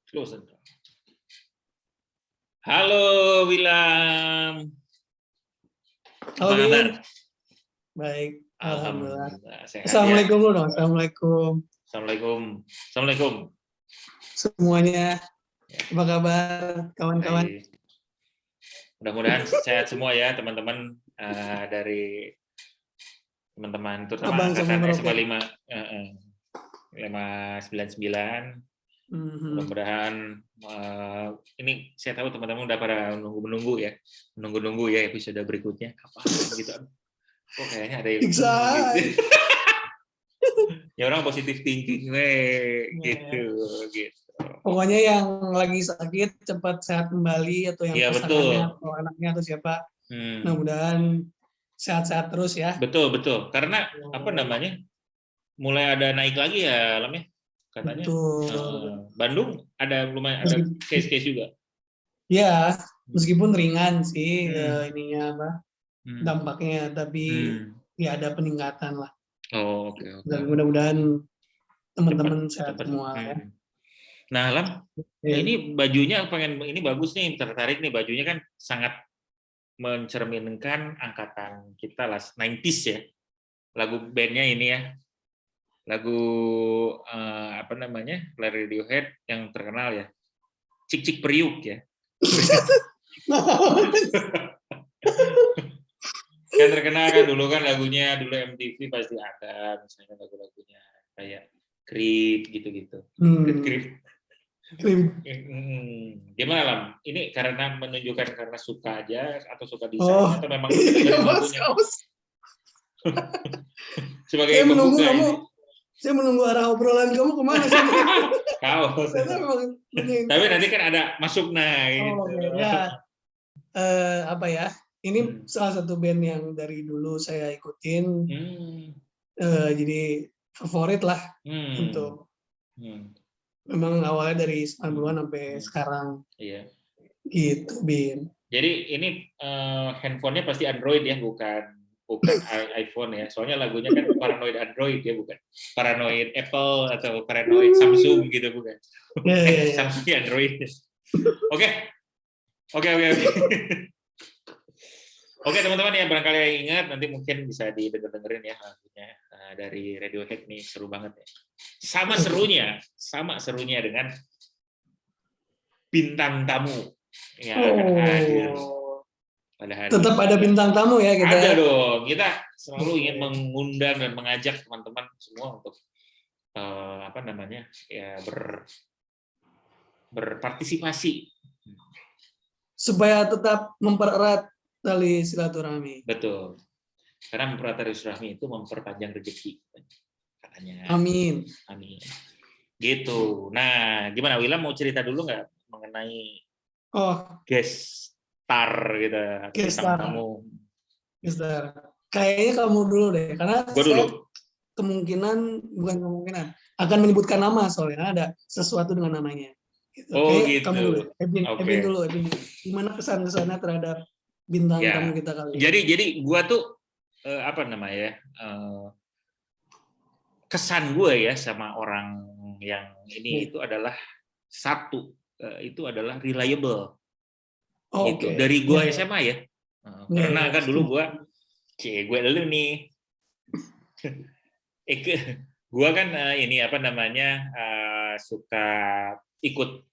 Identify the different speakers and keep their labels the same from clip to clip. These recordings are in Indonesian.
Speaker 1: Close. Halo Wilam, apa
Speaker 2: Halo
Speaker 1: kabar?
Speaker 2: Bin, baik, alhamdulillah.
Speaker 1: Sehat ya.
Speaker 2: Assalamualaikum dulu dong, assalamualaikum
Speaker 1: Assalamualaikum.
Speaker 2: semuanya. Apa kabar kawan-kawan?
Speaker 1: Baik. Mudah-mudahan sehat semua ya teman-teman dari teman-teman terutama
Speaker 2: Abang sama
Speaker 1: angkatan SMA
Speaker 2: Merauke.
Speaker 1: 599. Mudah-mudahan ini saya tahu teman-teman udah pada menunggu ya episode berikutnya kapan gitu. Kok kayaknya ada yang gitu. Ya orang positif thinking gitu.
Speaker 2: Pokoknya yang lagi sakit cepat sehat kembali, atau yang
Speaker 1: Iya,
Speaker 2: pasangannya
Speaker 1: betul.
Speaker 2: atau anaknya atau siapa. Mudah-mudahan sehat-sehat terus ya.
Speaker 1: Betul. Karena apa namanya? Mulai ada naik lagi ya alamnya katanya.
Speaker 2: Betul.
Speaker 1: Bandung ada lumayan ada case-case juga.
Speaker 2: Ya, meskipun ringan sih ininya apa? Dampaknya, tapi ya ada peningkatan lah.
Speaker 1: Oh, oke.
Speaker 2: Dan mudah-mudahan teman-teman sehat semua ya.
Speaker 1: Nah, Lam, ini bajunya ini bagus nih, tertarik nih, bajunya kan sangat mencerminkan angkatan kita lah, 90s ya. Lagu bandnya ini ya, lagu apa namanya, Radiohead yang terkenal ya, Cik Cik Priuk ya. Kan terkenal kan dulu kan lagunya, dulu MTV pasti ada misalnya lagu-lagunya kayak Creep gitu-gitu. Creep. Gimana Lam? Ini karena menunjukkan karena suka aja atau suka desain atau memang dengerin lagunya? Sebagai pembuka ini.
Speaker 2: Saya menunggu arah obrolan kamu kemana sih?
Speaker 1: Kaos. Tapi nanti kan ada masuk gitu.
Speaker 2: Ya. Apa ya? Ini salah satu band yang dari dulu saya ikutin. Jadi favorit lah untuk. Memang awalnya dari 90-an sampai sekarang.
Speaker 1: Iya.
Speaker 2: Gitu, Bin.
Speaker 1: Jadi ini handphonenya pasti Android ya, bukan iPhone ya. Soalnya lagunya kan paranoid Android ya, bukan paranoid Apple atau paranoid Samsung gitu, bukan. Samsung Android. Oke. Oke teman-teman ya, barangkali yang ingat nanti mungkin bisa didengerin ya lagunya dari Radiohead nih, seru banget ya. Sama serunya dengan bintang tamu yang akan hadir pada hari
Speaker 2: tetap
Speaker 1: ini.
Speaker 2: Ada bintang tamu ya kita.
Speaker 1: Ada dong, kita selalu ingin mengundang dan mengajak teman-teman semua untuk apa namanya ya berpartisipasi
Speaker 2: supaya tetap mempererat tali silaturahmi.
Speaker 1: Betul. Karena mempererat tali silaturahmi itu memperpanjang rezeki katanya.
Speaker 2: Amin.
Speaker 1: Gitu. Nah, gimana Wilam mau cerita dulu nggak mengenai guest star gitu?
Speaker 2: Guest star. Kayaknya kamu dulu deh, karena saya kemungkinan akan menyebutkan nama soalnya ada sesuatu dengan namanya. Gitu.
Speaker 1: Gitu.
Speaker 2: Kamu dulu, Ebin dulu. Gimana kesan-kesannya terhadap bintang tamu kita kali ini?
Speaker 1: Jadi gua tuh apa namanya? Kesan gue ya sama orang yang ini itu adalah satu, itu adalah reliable. Gitu. Dari gue SMA ya. Karena kan dulu gue dulu nih. Gue kan ini apa namanya suka ikut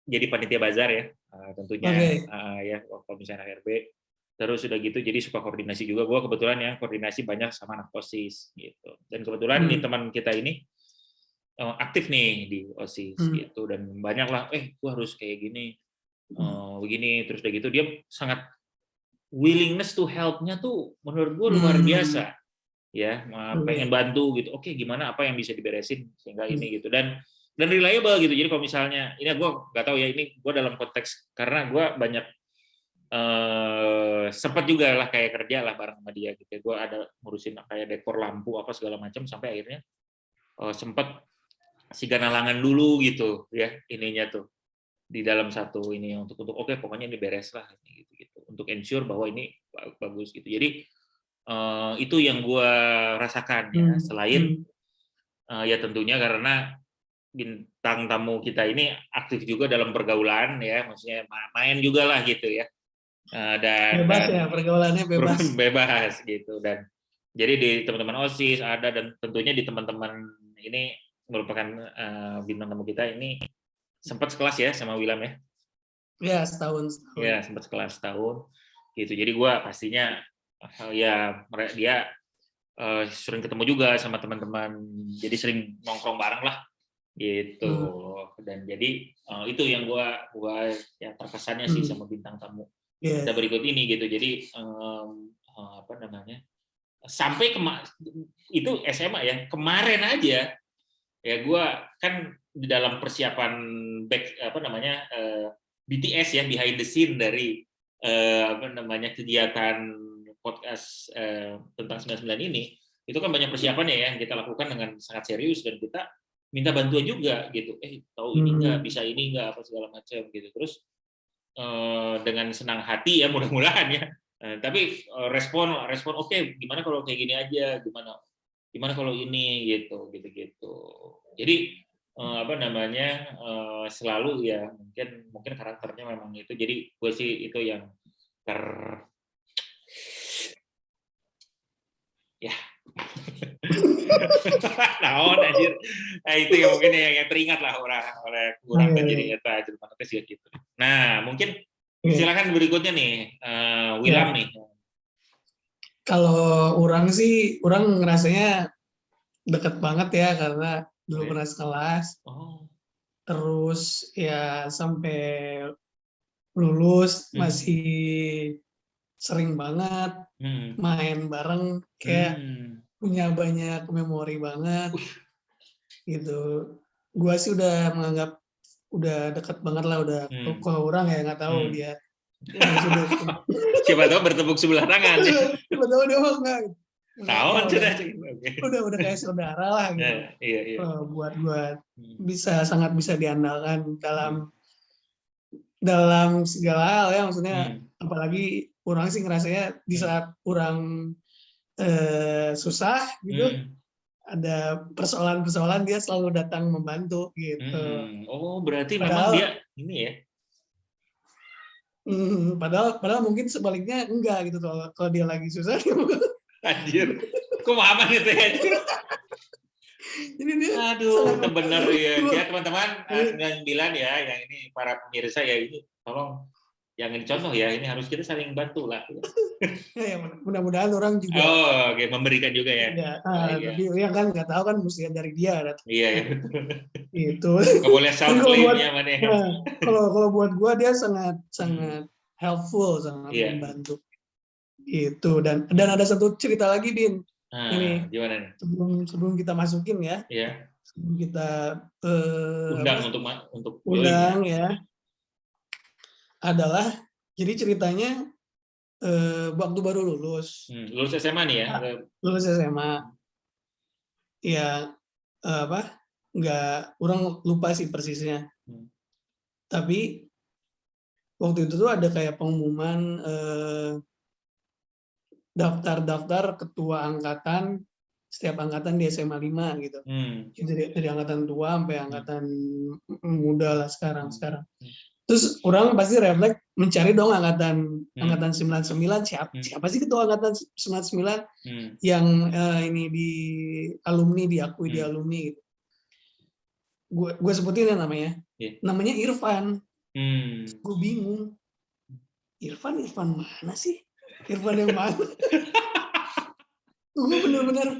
Speaker 1: jadi panitia bazar ya, tentunya ya kalau misalnya RB. Terus udah gitu jadi suka koordinasi juga. Gue kebetulan yang koordinasi banyak sama anak OSIS gitu. Dan kebetulan nih teman kita ini aktif nih di OSIS gitu, dan banyak lah gue harus kayak gini begini, terus udah gitu dia sangat willingness to help-nya tuh menurut gue luar biasa ya, pengen bantu gitu. Oke, gimana apa yang bisa diberesin sehingga ini gitu, dan reliable gitu. Jadi kalau misalnya ini gue nggak tahu ya, ini gue dalam konteks karena gue banyak sempat juga lah kayak kerja lah bareng sama dia gitu. Gue ada ngurusin kayak dekor lampu apa segala macam sampai akhirnya sempat si ganalangan dulu gitu ya ininya tuh di dalam satu ini untuk oke pokoknya ini beres lah gitu untuk ensure bahwa ini bagus gitu. Jadi itu yang gue rasakan ya, selain ya tentunya karena bintang tamu kita ini aktif juga dalam pergaulan ya, maksudnya main juga lah gitu ya. Dan
Speaker 2: bebas ya, pergaulannya bebas.
Speaker 1: Bebas gitu. Dan jadi di teman-teman OSIS ada, dan tentunya di teman-teman ini merupakan bintang tamu kita ini sempat sekelas ya sama Wilam ya.
Speaker 2: Ya, setahun.
Speaker 1: Ya, sempat sekelas setahun gitu. Jadi gua pastinya ya dia sering ketemu juga sama teman-teman, jadi sering nongkrong bareng lah gitu. Dan jadi itu yang gua ya terkesannya sih sama bintang tamu kita berikut ini gitu. Jadi apa namanya, sampai itu SMA ya, kemarin aja ya gua kan di dalam persiapan BTS ya, behind the scene dari kegiatan podcast tentang 99 ini, itu kan banyak persiapannya ya yang kita lakukan dengan sangat serius, dan kita minta bantuan juga gitu. Tahu ini nggak, bisa ini nggak, apa segala macam gitu. Terus dengan senang hati ya, mudah-mudahan ya. Tapi respon oke, gimana kalau kayak gini aja, gimana kalau ini gitu. Jadi selalu ya, mungkin karakternya memang itu. Jadi gue sih itu yang ya naon anjir. Itu yang mungkin yang teringat lah oleh kurang, dan jadi eta jelema teh sih gitu. Nah, mungkin silakan berikutnya nih, Wilam nih.
Speaker 2: Kalau orang ngerasanya deket banget ya, karena dulu pernah sekelas. Terus ya sampai lulus masih sering banget main bareng, kayak punya banyak memori banget gitu. Gua sih udah menganggap udah deket banget lah, udah kalau orang ya nggak tahu dia
Speaker 1: siapa tahu bertepuk sebelah tangan.
Speaker 2: Siapa tahu dia mah enggak.
Speaker 1: Tahu
Speaker 2: udah kayak saudara lah gitu. Iya. Buat sangat bisa diandalkan dalam segala hal ya, maksudnya apalagi orang sih ngerasanya di saat orang susah gitu, ada persoalan dia selalu datang membantu gitu.
Speaker 1: Berarti memang dia ini ya.
Speaker 2: Padahal mungkin sebaliknya enggak gitu, kalau dia lagi susah.
Speaker 1: Anjir, kok aman itu ya?
Speaker 2: Jadi dia,
Speaker 1: aduh, benar ya. Ya teman-teman, 99 ya, yang ini para pemirsa ya, ini tolong jangan dicontoh ya, ini harus kita saling bantu lah.
Speaker 2: Ya, mudah-mudahan orang juga.
Speaker 1: Oke, memberikan juga ya.
Speaker 2: Tapi yang kan nggak tahu kan mesti dari dia.
Speaker 1: Iya ya.
Speaker 2: Itu.
Speaker 1: Nggak boleh self claim-nya mana ya.
Speaker 2: Kalau buat gua dia sangat helpful, sangat membantu. Itu, dan ada satu cerita lagi, Din. Ini
Speaker 1: gimana nih?
Speaker 2: Sebelum kita masukin ya.
Speaker 1: Iya.
Speaker 2: Sebelum kita
Speaker 1: undang untuk
Speaker 2: undang ya. Adalah jadi ceritanya waktu baru lulus.
Speaker 1: Lulus SMA nih ya?
Speaker 2: Lulus SMA. Ya orang lupa sih persisnya. Tapi waktu itu tuh ada kayak pengumuman daftar ketua angkatan, setiap angkatan di SMA 5 gitu. Dari angkatan tua sampai angkatan muda lah sekarang. Terus orang pasti refleks mencari dong angkatan 99, siapa sih ketua angkatan 99 yang ini di alumni, diakui di alumni gitu. Gue sebutin ya namanya. Namanya Irfan. Gue bingung. Irfan mana sih? Irfan yang mana? Gue bener-bener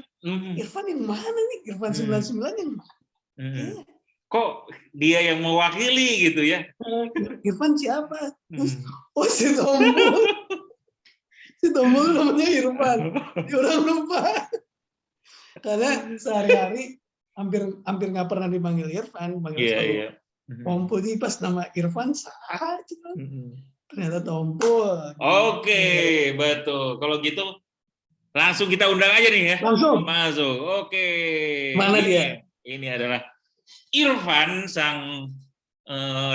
Speaker 2: Irfan yang mana nih? Irfan 99 yang mana?
Speaker 1: Kok dia yang mewakili gitu ya?
Speaker 2: Irfan siapa? Si Tombol. Si Tombol namanya Irfan. Orang lupa. Karena sehari-hari hampir nggak pernah dipanggil Irfan, panggil Tombol. Jadi pas nama Irfan salah. Ternyata Tombol.
Speaker 1: Oke, betul. Kalau gitu langsung kita undang aja nih ya.
Speaker 2: Langsung.
Speaker 1: Masuk. Oke.
Speaker 2: Mana dia?
Speaker 1: Ini adalah Irfan, sang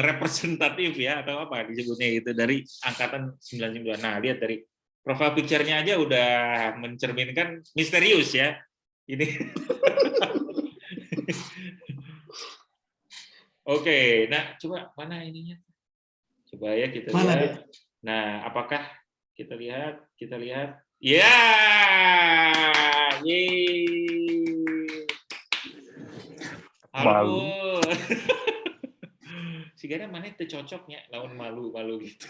Speaker 1: representatif ya, atau apa disebutnya itu, dari angkatan 99. Nah, lihat dari profile picture-nya aja udah mencerminkan misterius ya. Ini. Oke, nah coba mana ininya? Coba ya kita
Speaker 2: Mana
Speaker 1: lihat.
Speaker 2: dia?
Speaker 1: Nah, apakah kita lihat? Kita lihat. Ya, yeay. Halo. Si Gana mana itu cocoknya lawan malu-malu gitu.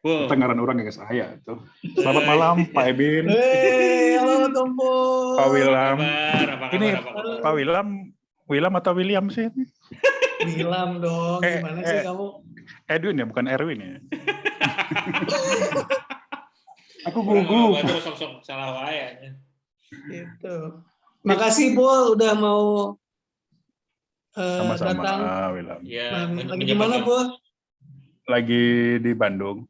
Speaker 3: Kita ngaran orang yang saya tuh. Selamat malam Pak Ebin.
Speaker 2: Halo Tompo.
Speaker 3: Pak Wilam.
Speaker 1: Apa kabar,
Speaker 3: Ini
Speaker 1: apa kabar?
Speaker 3: Pak Wilam atau William sih?
Speaker 2: Wilam dong. Gimana sih kamu?
Speaker 3: Edwin ya, bukan Erwin ya. Aku gugup.
Speaker 1: Terus sok salah wae.
Speaker 2: Gitu. Makasih Pol udah mau datang.
Speaker 3: Sama-sama Wilam.
Speaker 1: Ya,
Speaker 2: lagi di mana Pol?
Speaker 3: Lagi di Bandung.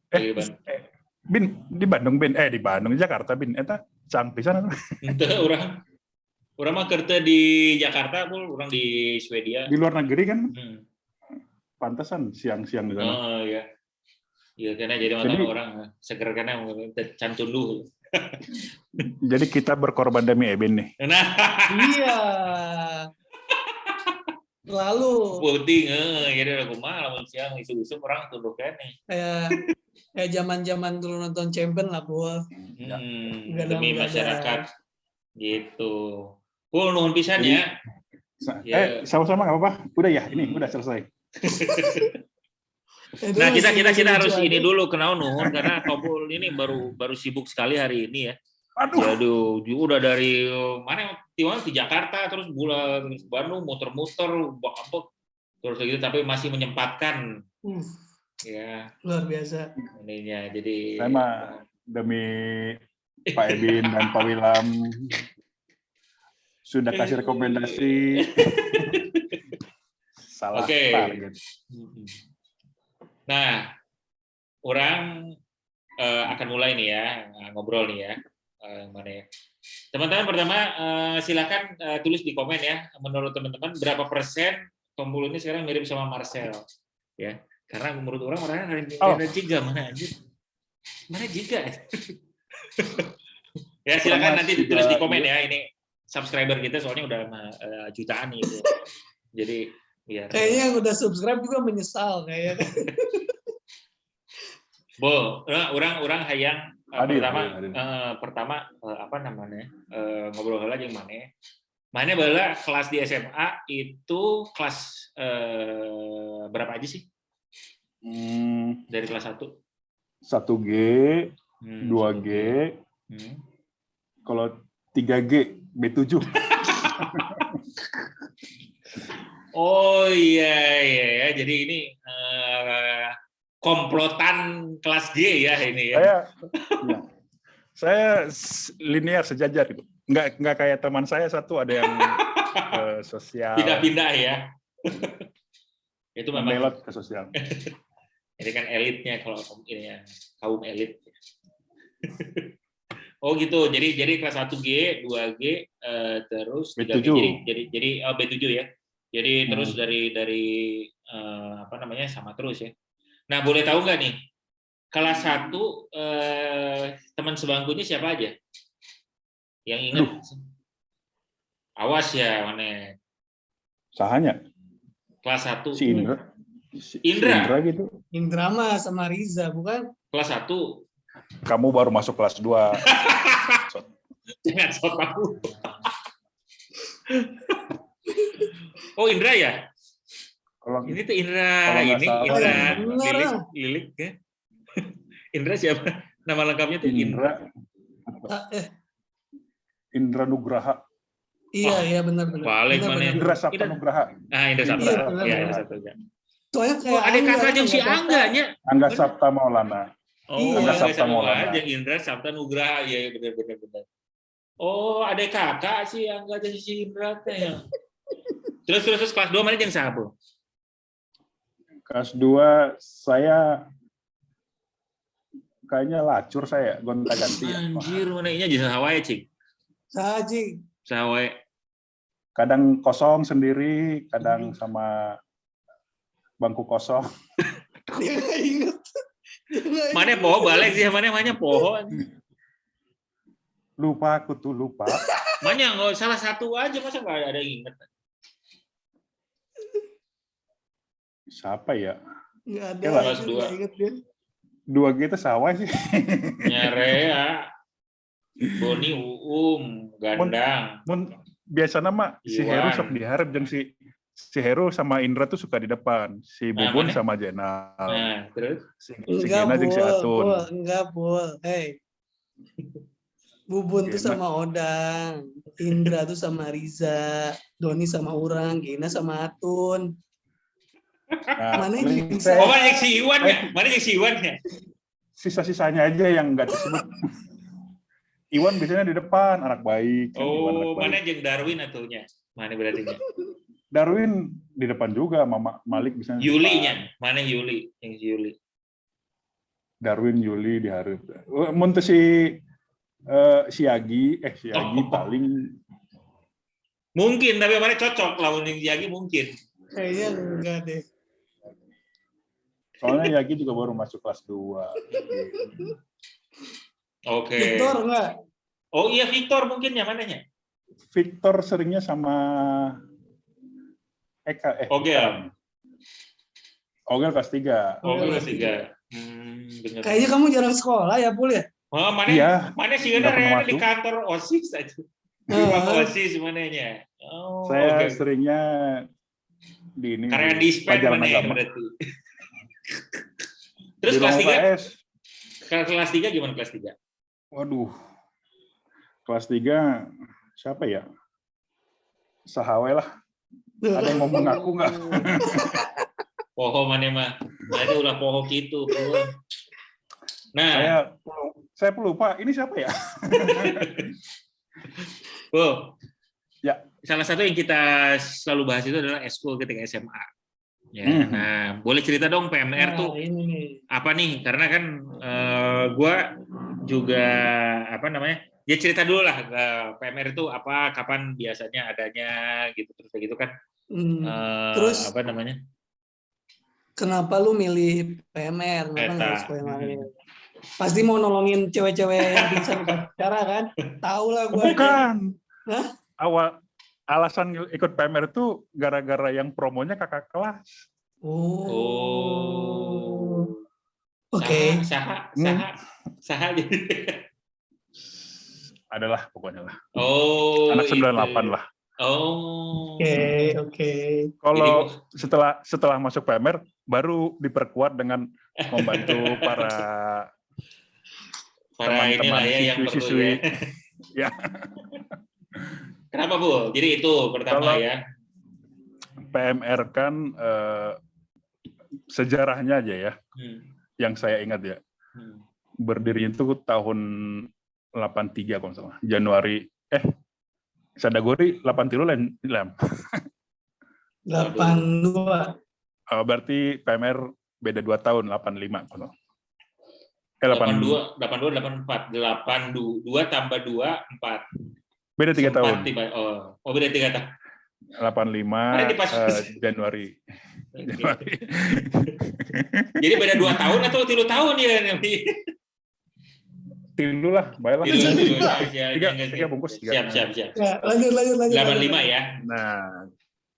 Speaker 3: Bin di Bandung Bin. Di Bandung Jakarta Bin. Eta cang pisan atuh.
Speaker 1: Henteu urang mah kerja di Jakarta, Pul, urang di Swedia.
Speaker 3: Di luar negeri kan? Pantesan siang-siang di sana.
Speaker 1: Oh iya. Iya karena jadi orang seger karena can tunduh.
Speaker 3: Jadi kita berkorban demi Ebin nih.
Speaker 1: Nah.
Speaker 2: Iya. Lalu.
Speaker 1: Penting, jadi aku mah lamun siang isu-isu orang tunduh kene.
Speaker 2: Kayak zaman-zaman dulu nonton Champion lah, Pul.
Speaker 1: Demi masyarakat. Gitu. Pul nuhun pisan ya.
Speaker 3: Sama-sama nggak apa-apa. Udah ya, ini udah selesai.
Speaker 1: Nah kita harus ini dulu kenal nuhun karena Topul ini baru sibuk sekali hari ini ya. Aduh, udah dari mana di Jakarta terus bulan Bandung muter-muter terus gitu tapi masih menyempatkan. Ya.
Speaker 2: Luar biasa.
Speaker 1: Ininya jadi.
Speaker 3: Saya mah demi Pak Ebin dan Pak Wilam sudah kasih rekomendasi. Salah target.
Speaker 1: Nah, orang akan mulai nih ya ngobrol nih ya. Mana ya? Teman-teman pertama silakan tulis di komen ya. Menurut teman-teman berapa persen Tompul ini sekarang mirip sama Marcel? Ya, karena menurut orang ada Jiga mana aja? Mana Jiga? Ya silakan nanti ditulis di komen ya. Ini subscriber kita soalnya udah jutaan nih. Jadi biar
Speaker 2: kayaknya yang udah subscribe juga menyesal kayaknya.
Speaker 1: orang hayang pertama apa namanya ngobrol lagi yang mana bala kelas di SMA itu kelas berapa aja sih? Dari kelas 1?
Speaker 3: 1G, 2G, kalau 3G, B7.
Speaker 1: Oh iya, jadi ini komplotan kelas G ya ini ya.
Speaker 3: Saya linear sejajar gitu. Nggak kayak teman saya satu ada yang sosial.
Speaker 1: Pindah-pindah ya. Itu memang
Speaker 3: belot ke sosial.
Speaker 1: Ini kan elitnya kalau ini ya, kaum elit. Oh gitu. Jadi kelas 1G, 2G terus 3G jadi B7 ya. Jadi terus dari apa namanya sama terus ya. Nah boleh tahu nggak nih kelas 1 teman sebangkunya siapa aja? Yang ingat? Awas ya mana?
Speaker 3: Sahanya?
Speaker 1: Kelas 1.
Speaker 3: Si Indra.
Speaker 1: Indra
Speaker 3: gitu.
Speaker 2: Indra mah sama Riza bukan?
Speaker 1: Kelas 1.
Speaker 3: Kamu baru masuk kelas 2.
Speaker 1: Jangan sok aku. Oh Indra ya? Ini tuh Indra, ini Indra, Lilik ya. Indra siapa? Nama lengkapnya tuh
Speaker 3: Indra. Indra Nugraha.
Speaker 2: Iya benar.
Speaker 1: Balik mana?
Speaker 3: Indra Sapta Nugraha.
Speaker 1: Indra Sapta. Iya, Indra Sapta.
Speaker 2: Soalnya kayak
Speaker 1: ada kakak yang si Angganya.
Speaker 3: Angga Sapta Maulana.
Speaker 1: Angga Sapta Maulana. Indra Sapta Nugraha. Iya, benar. Oh, ada kakak sih Angga jadi si Indra ya. Terus kelas 2 mana yang sahabat?
Speaker 3: Kelas 2 saya kayaknya lacur saya gonta-ganti.
Speaker 1: Anjir, mana ini aja Hawaii, Cik. Hawaii.
Speaker 3: Kadang kosong sendiri, kadang sama bangku kosong.
Speaker 2: Dia nggak inget.
Speaker 1: Mana poho balik sih, mana poho.
Speaker 3: Lupa, aku tuh lupa.
Speaker 1: Makanya nggak salah satu aja, masa nggak ada yang inget?
Speaker 3: Siapa ya?
Speaker 2: Nggak ada,
Speaker 1: Kelas
Speaker 2: itu nggak inget dia.
Speaker 3: Dua kita sawah sih.
Speaker 1: Nyarea, Boni, Gandang.
Speaker 3: Biasa nama si Heru
Speaker 1: Iwan.
Speaker 3: sok diharap dan si Heru sama Indra tuh suka di depan. Si Bubun sama Jenal.
Speaker 1: Nah, terus?
Speaker 3: Si
Speaker 2: Enggak,
Speaker 3: Gena jeung si Atun.
Speaker 2: Enggak, Bul. Hey. Bubun tuh
Speaker 3: Gena.
Speaker 2: sama Odang, Indra tuh sama Riza, Doni sama Urang, Gina sama Atun.
Speaker 3: Nah,
Speaker 2: Mana
Speaker 3: paling
Speaker 2: bisa?
Speaker 1: Oh, mana yang si Iwan ya? Mana yang si Iwan ya?
Speaker 3: Sisa-sisanya aja yang nggak disebut. Iwan biasanya di depan, anak baik. Kan, Iwan anak
Speaker 1: Oh,
Speaker 3: baik.
Speaker 1: mana yang Darwin atunya? Mana berarti?
Speaker 3: Darwin di depan juga, Mama Malik biasanya.
Speaker 1: Yulinya, mana Yuli? Yang si Yuli.
Speaker 3: Darwin, Yuli diharap. Untuk si Siagi paling
Speaker 1: mungkin, tapi mana cocok lawan yang Yagi mungkin.
Speaker 2: Kayaknya enggak deh.
Speaker 3: soalnya Yagi juga baru masuk kelas 2.
Speaker 1: Oke.
Speaker 2: Victor enggak?
Speaker 1: Oh iya, Victor mungkin ya mananya?
Speaker 3: Victor seringnya sama Eka.
Speaker 1: Ogel.
Speaker 3: Ogel kelas 3.
Speaker 1: Ogel kelas 3. Bener.
Speaker 2: Kayaknya kamu jarang sekolah ya, Pul ya?
Speaker 1: Oh, mana?
Speaker 3: Iya.
Speaker 1: Mana sih ada di kantor OSIS aja. Di OSIS mananya. Oh,
Speaker 3: saya seringnya di ini.
Speaker 1: Karena dispen mana ya berarti. Terus
Speaker 3: di
Speaker 1: kelas 3? Kelas 3 gimana kelas 3?
Speaker 3: Waduh. Kelas 3 siapa ya? Sahawe lah. Ada yang mau mengaku nggak?
Speaker 1: Poho mana mah. Ada ulah poho gitu. Nah,
Speaker 3: saya lupa. Ini siapa ya?
Speaker 1: Oh,
Speaker 3: ya.
Speaker 1: Salah satu yang kita selalu bahas itu adalah eskul ketika SMA. Ya, Nah, boleh cerita dong PMR tuh
Speaker 2: ini.
Speaker 1: apa nih? Karena kan gue juga Ya cerita dulu lah PMR itu apa, kapan biasanya adanya gitu, terus kayak gitu kan.
Speaker 2: Terus
Speaker 1: apa namanya?
Speaker 2: Kenapa lu milih PMR? Kenapa nggak sekolah yang lain? Pasti mau nolongin cewek-cewek yang pingsan upacara kan? Tahu lah gue.
Speaker 3: Bukan.
Speaker 2: Hah?
Speaker 3: Alasan ikut PMR itu gara-gara yang promonya kakak kelas.
Speaker 2: Oke.
Speaker 1: Saha gitu.
Speaker 3: Adalah pokoknya lah.
Speaker 1: Anak
Speaker 3: 98 gitu. Lah.
Speaker 2: Oke.
Speaker 3: Kalau setelah masuk PMR baru diperkuat dengan membantu para teman-teman siswi-siswi. Ya.
Speaker 1: Kenapa, Bu? Jadi itu pertama ya.
Speaker 3: PMR kan sejarahnya aja ya. Yang saya ingat ya. Berdiri itu tahun 83 kalau salah. Januari Sadagori 83 lain.
Speaker 2: 82.
Speaker 3: Berarti PMR beda 2 tahun, 85 kalau.
Speaker 1: 82, 84. 82 tambah 2, 4.
Speaker 3: Beda 3 tahun.
Speaker 1: Beda 3 tahun.
Speaker 3: 85 Januari.
Speaker 1: Jadi beda 2 tahun atau 3 tahun ya?
Speaker 3: Tilu lah, baiklah. Tiga bungkus.
Speaker 1: Siap.
Speaker 2: Ya, lanjut.
Speaker 1: 85 ya.
Speaker 3: Nah,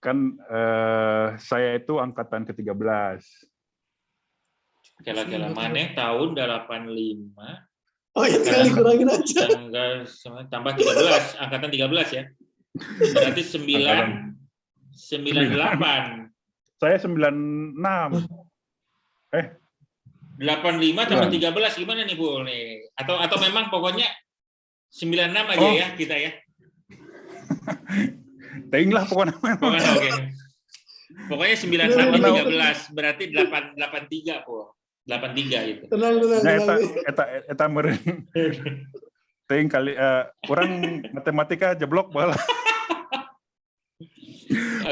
Speaker 3: kan saya itu angkatan ke-13.
Speaker 1: Kela-kela maneh tahun 85.
Speaker 2: Oh ya, tinggal dikurangin aja.
Speaker 1: Tambah 13, angkatan 13 ya. Berarti 98.
Speaker 3: Saya 96.
Speaker 1: 85 tambah 13 gimana nih, Bu nih? Atau memang pokoknya 96 aja ya kita ya.
Speaker 3: Ting lah pokoknya.
Speaker 1: Oke. Pokoknya 96 di 13 berarti 83, Bu. 83 itu.
Speaker 2: Tenang.
Speaker 3: Eta meureun. Ting kali orang matematika jeblok bala.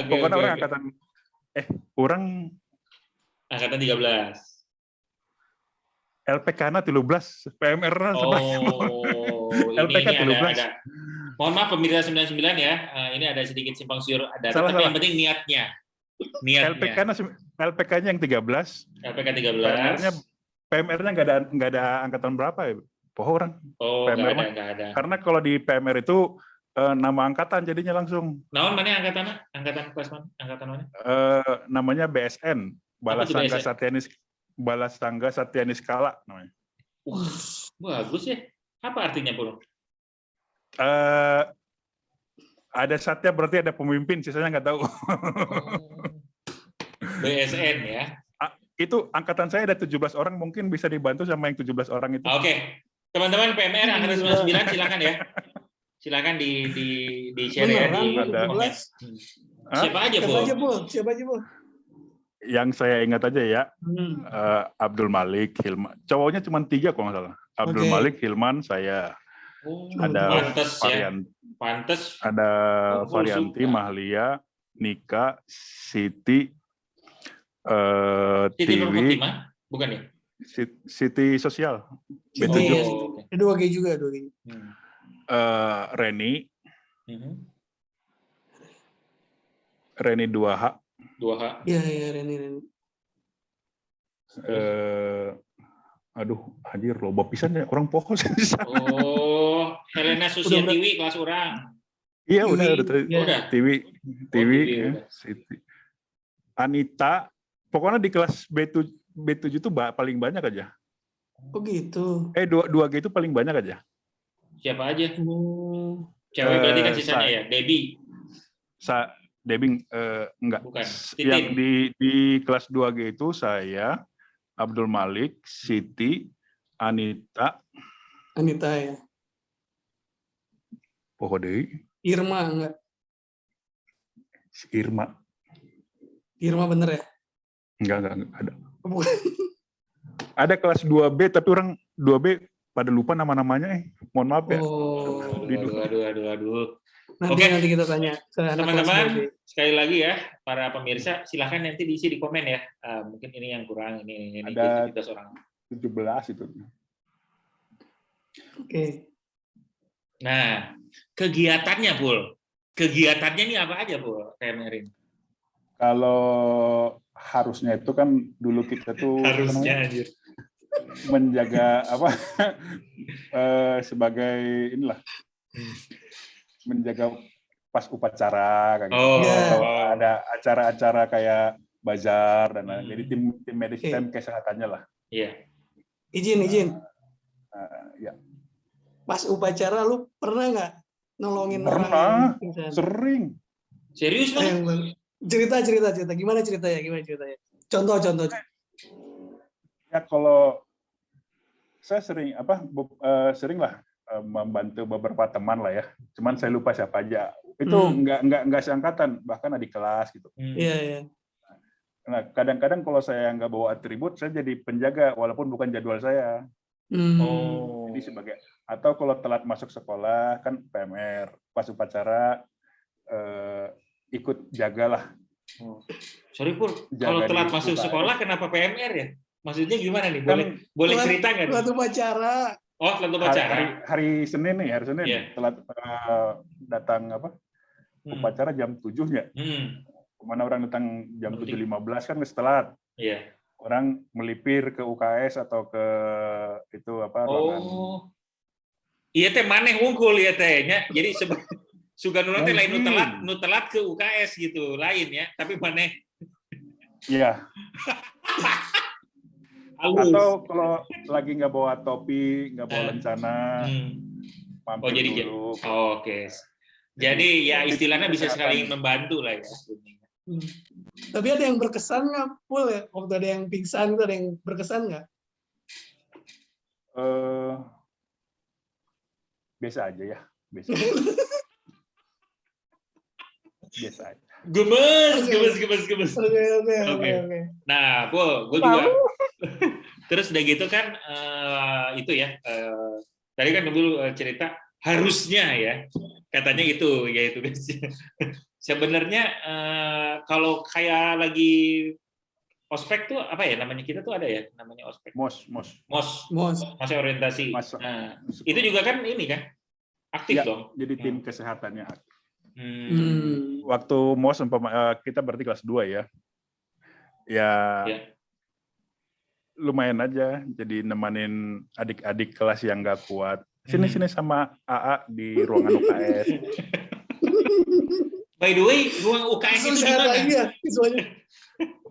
Speaker 3: Pokoknya orang angkatan orang
Speaker 1: angkatan 13.
Speaker 3: LPK-na 13, PMR-na
Speaker 1: LPK 13. Mohon maaf pemirsa 99 ya. Ini ada sedikit simpang siur tapi yang penting niatnya.
Speaker 3: LPK-nya yang 13.
Speaker 1: LPK 13.
Speaker 3: PMR-nya enggak ada angkatan berapa ya? Poho orang.
Speaker 1: Oh,
Speaker 3: PMR
Speaker 1: nggak ada.
Speaker 3: Karena kalau di PMR itu nama angkatan jadinya langsung.
Speaker 1: Naon mana angkatan? Angkatan kelas mana? Angkatan mana?
Speaker 3: Namanya BSN,
Speaker 1: BSN?
Speaker 3: Balas Tangga Satya Niskala namanya.
Speaker 1: Bagus ya. Apa artinya, Pul?
Speaker 3: Ada Satya berarti ada pemimpin, sisanya nggak tahu.
Speaker 1: BSN ya.
Speaker 3: Itu angkatan saya ada 17 orang, mungkin bisa dibantu sama yang 17 orang itu.
Speaker 1: Oke. Teman-teman PMR angkatan 99 silakan ya. Silakan di share ya di komen. Siapa aja, Bu?
Speaker 3: Yang saya ingat aja ya, Abdul Malik, Hilman. Cowoknya cuma 3 kalau nggak salah. Abdul Malik, Hilman, saya. Ada
Speaker 1: Pantes.
Speaker 3: Ada Varianti, Mahlia, Nika, Siti,
Speaker 1: Tiwi, bukan ya?
Speaker 3: Siti Sosial.
Speaker 2: B7. 2G juga.
Speaker 3: Reni. Reni 2H.
Speaker 2: Iya, Reni.
Speaker 3: Aduh, anjir loba pisan ya orang Poho.
Speaker 1: Oh, Helena Susiatiwi kelas orang.
Speaker 3: Iya, udah. Tiwi
Speaker 1: ya,
Speaker 3: Siti. Anita, pokoknya di kelas B7 itu paling banyak aja.
Speaker 2: Oh gitu.
Speaker 3: 2G itu paling banyak aja.
Speaker 1: Siapa aja? Cewek berarti kan sisanya ya? Debbie.
Speaker 3: Debbie enggak.
Speaker 1: Bukan.
Speaker 3: Yang di kelas 2G itu saya, Abdul Malik, Siti, Anita
Speaker 2: ya.
Speaker 3: Poho deui.
Speaker 2: Irma enggak?
Speaker 3: Irma
Speaker 2: bener ya?
Speaker 3: Enggak ada.
Speaker 2: Bukan.
Speaker 3: Ada kelas 2B tapi orang 2B pada lupa nama-namanya. Mohon maaf ya.
Speaker 1: Aduh.
Speaker 2: Nanti kita tanya ke
Speaker 1: teman-teman. Sekali lagi ya, para pemirsa, silahkan nanti diisi di komen ya. Mungkin ini yang kurang, ini
Speaker 3: ada
Speaker 1: 17 orang.
Speaker 3: 17 itu.
Speaker 2: Oke.
Speaker 1: Nah, kegiatannya, Pul. Kegiatannya ini apa aja, Pul? PMR ini.
Speaker 3: Kalau harusnya itu kan dulu kita tuh
Speaker 1: harusnya anjir.
Speaker 3: Menjaga apa sebagai inilah menjaga pas upacara kayak gitu. Atau ada acara-acara kayak bazar dan lain. Jadi tim medis dan kesehatannya lah.
Speaker 1: Iya.
Speaker 2: Izin.
Speaker 3: Ya.
Speaker 2: Pas upacara lu pernah nggak nolongin orang?
Speaker 3: Pernah, sering.
Speaker 1: Serius Bang?
Speaker 2: Cerita. Gimana ceritanya? Contoh.
Speaker 3: Ya kalau saya sering lah membantu beberapa teman lah ya. Cuman saya lupa siapa aja. Itu nggak seangkatan, bahkan adik kelas gitu.
Speaker 2: Iya.
Speaker 3: Nah, kadang-kadang kalau saya nggak bawa atribut, saya jadi penjaga walaupun bukan jadwal saya. Jadi sebagai atau kalau telat masuk sekolah kan PMR, pas upacara ikut jagalah.
Speaker 1: Sorry Pur, kalau telat masuk sekolah kenapa PMR ya? Maksudnya gimana nih? Boleh cerita nggak?
Speaker 2: Telat upacara.
Speaker 1: Oh, telat upacara.
Speaker 3: Hari Senin telat datang upacara jam 7-nya. Kemana orang datang jam 7.15 kan nggak telat.
Speaker 1: Iya.
Speaker 3: Orang melipir ke UKS atau ke itu ruangan.
Speaker 1: Iya teh maneh wungkul ya tehnya. Jadi suka nulat teh lain nu telat ke UKS gitu, lain ya. Tapi maneh.
Speaker 3: Iya. Atau kalau lagi nggak bawa topi, nggak bawa lencana, mampir dulu.
Speaker 1: Oke. Jadi ya istilahnya bisa saling membantu lah ya.
Speaker 2: Tapi ada yang berkesan nggak, Pul? Ya? Waktu ada yang pingsan itu ada yang berkesan nggak?
Speaker 3: Biasa aja ya. Biasa aja.
Speaker 1: Gemes. Oke. Nah, Pul, gue juga. Terus udah gitu kan, itu ya. Tadi kan dulu cerita harusnya ya, katanya itu ya itu guys. Sebenarnya kalau kayak lagi ospek tuh apa ya namanya, kita tuh ada ya namanya ospek.
Speaker 3: Mos.
Speaker 1: Masa orientasi. Nah, itu juga kan ini kan aktif
Speaker 3: ya,
Speaker 1: dong.
Speaker 3: Jadi tim kesehatannya aktif. Waktu mos kita berarti kelas 2 ya. Ya. lumayan aja, jadi nemenin adik-adik kelas yang nggak kuat. Sini sama AA di ruangan UKS.
Speaker 1: By the way, ruang UKS itu di mana?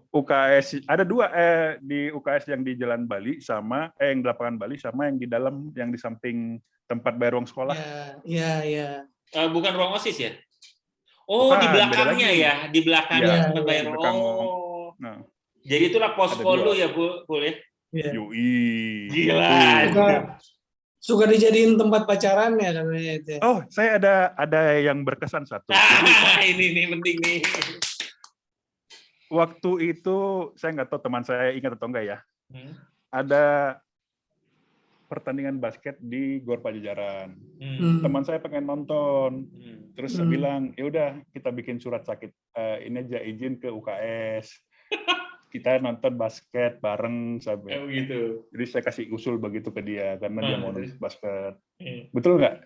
Speaker 3: UKS ada 2 di UKS yang di Jalan Bali sama yang di lapangan Bali sama yang di dalam yang di samping tempat bayar uang sekolah.
Speaker 2: Iya.
Speaker 1: Bukan ruang OSIS ya? Oh,
Speaker 3: bukan,
Speaker 1: di belakangnya ya, di belakangnya tempat bayar.
Speaker 3: Nah,
Speaker 1: jadi itulah posko lu ya, Bu ya?
Speaker 3: Yui.
Speaker 1: Gila.
Speaker 2: Suka dijadiin tempat pacaran ya namanya itu.
Speaker 3: Oh, saya ada yang berkesan satu.
Speaker 1: Ini penting nih.
Speaker 3: Waktu itu saya nggak tahu teman saya ingat atau enggak ya. Ada pertandingan basket di Gor Pajajaran. Teman saya pengen nonton. Terus saya bilang, "Ya udah, kita bikin surat sakit ini aja izin ke UKS. Kita nonton basket bareng sampai."
Speaker 1: Gitu.
Speaker 3: Jadi saya kasih usul begitu ke dia karena dia mau nonton basket. Betul nggak?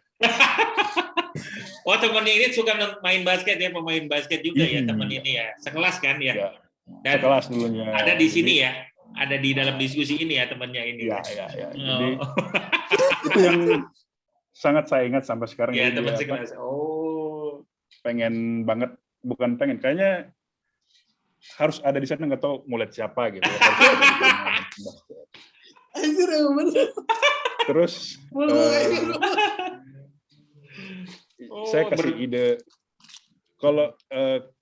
Speaker 1: Oh, teman ini suka main basket ya, pemain basket juga ya teman ini ya. Sekelas kan ya? Dan
Speaker 3: sekelas dulunya.
Speaker 1: Ada di sini ya? Ada di dalam diskusi ini ya temannya ini.
Speaker 3: Iya. Jadi itu yang sangat saya ingat sampai sekarang.
Speaker 1: Iya, teman sekelas. Oh.
Speaker 3: Pengen banget, bukan pengen, kayaknya harus ada di sana, nggak tahu mulai siapa gitu.
Speaker 2: Anjir, bener.
Speaker 3: Terus saya kasih ide, kalau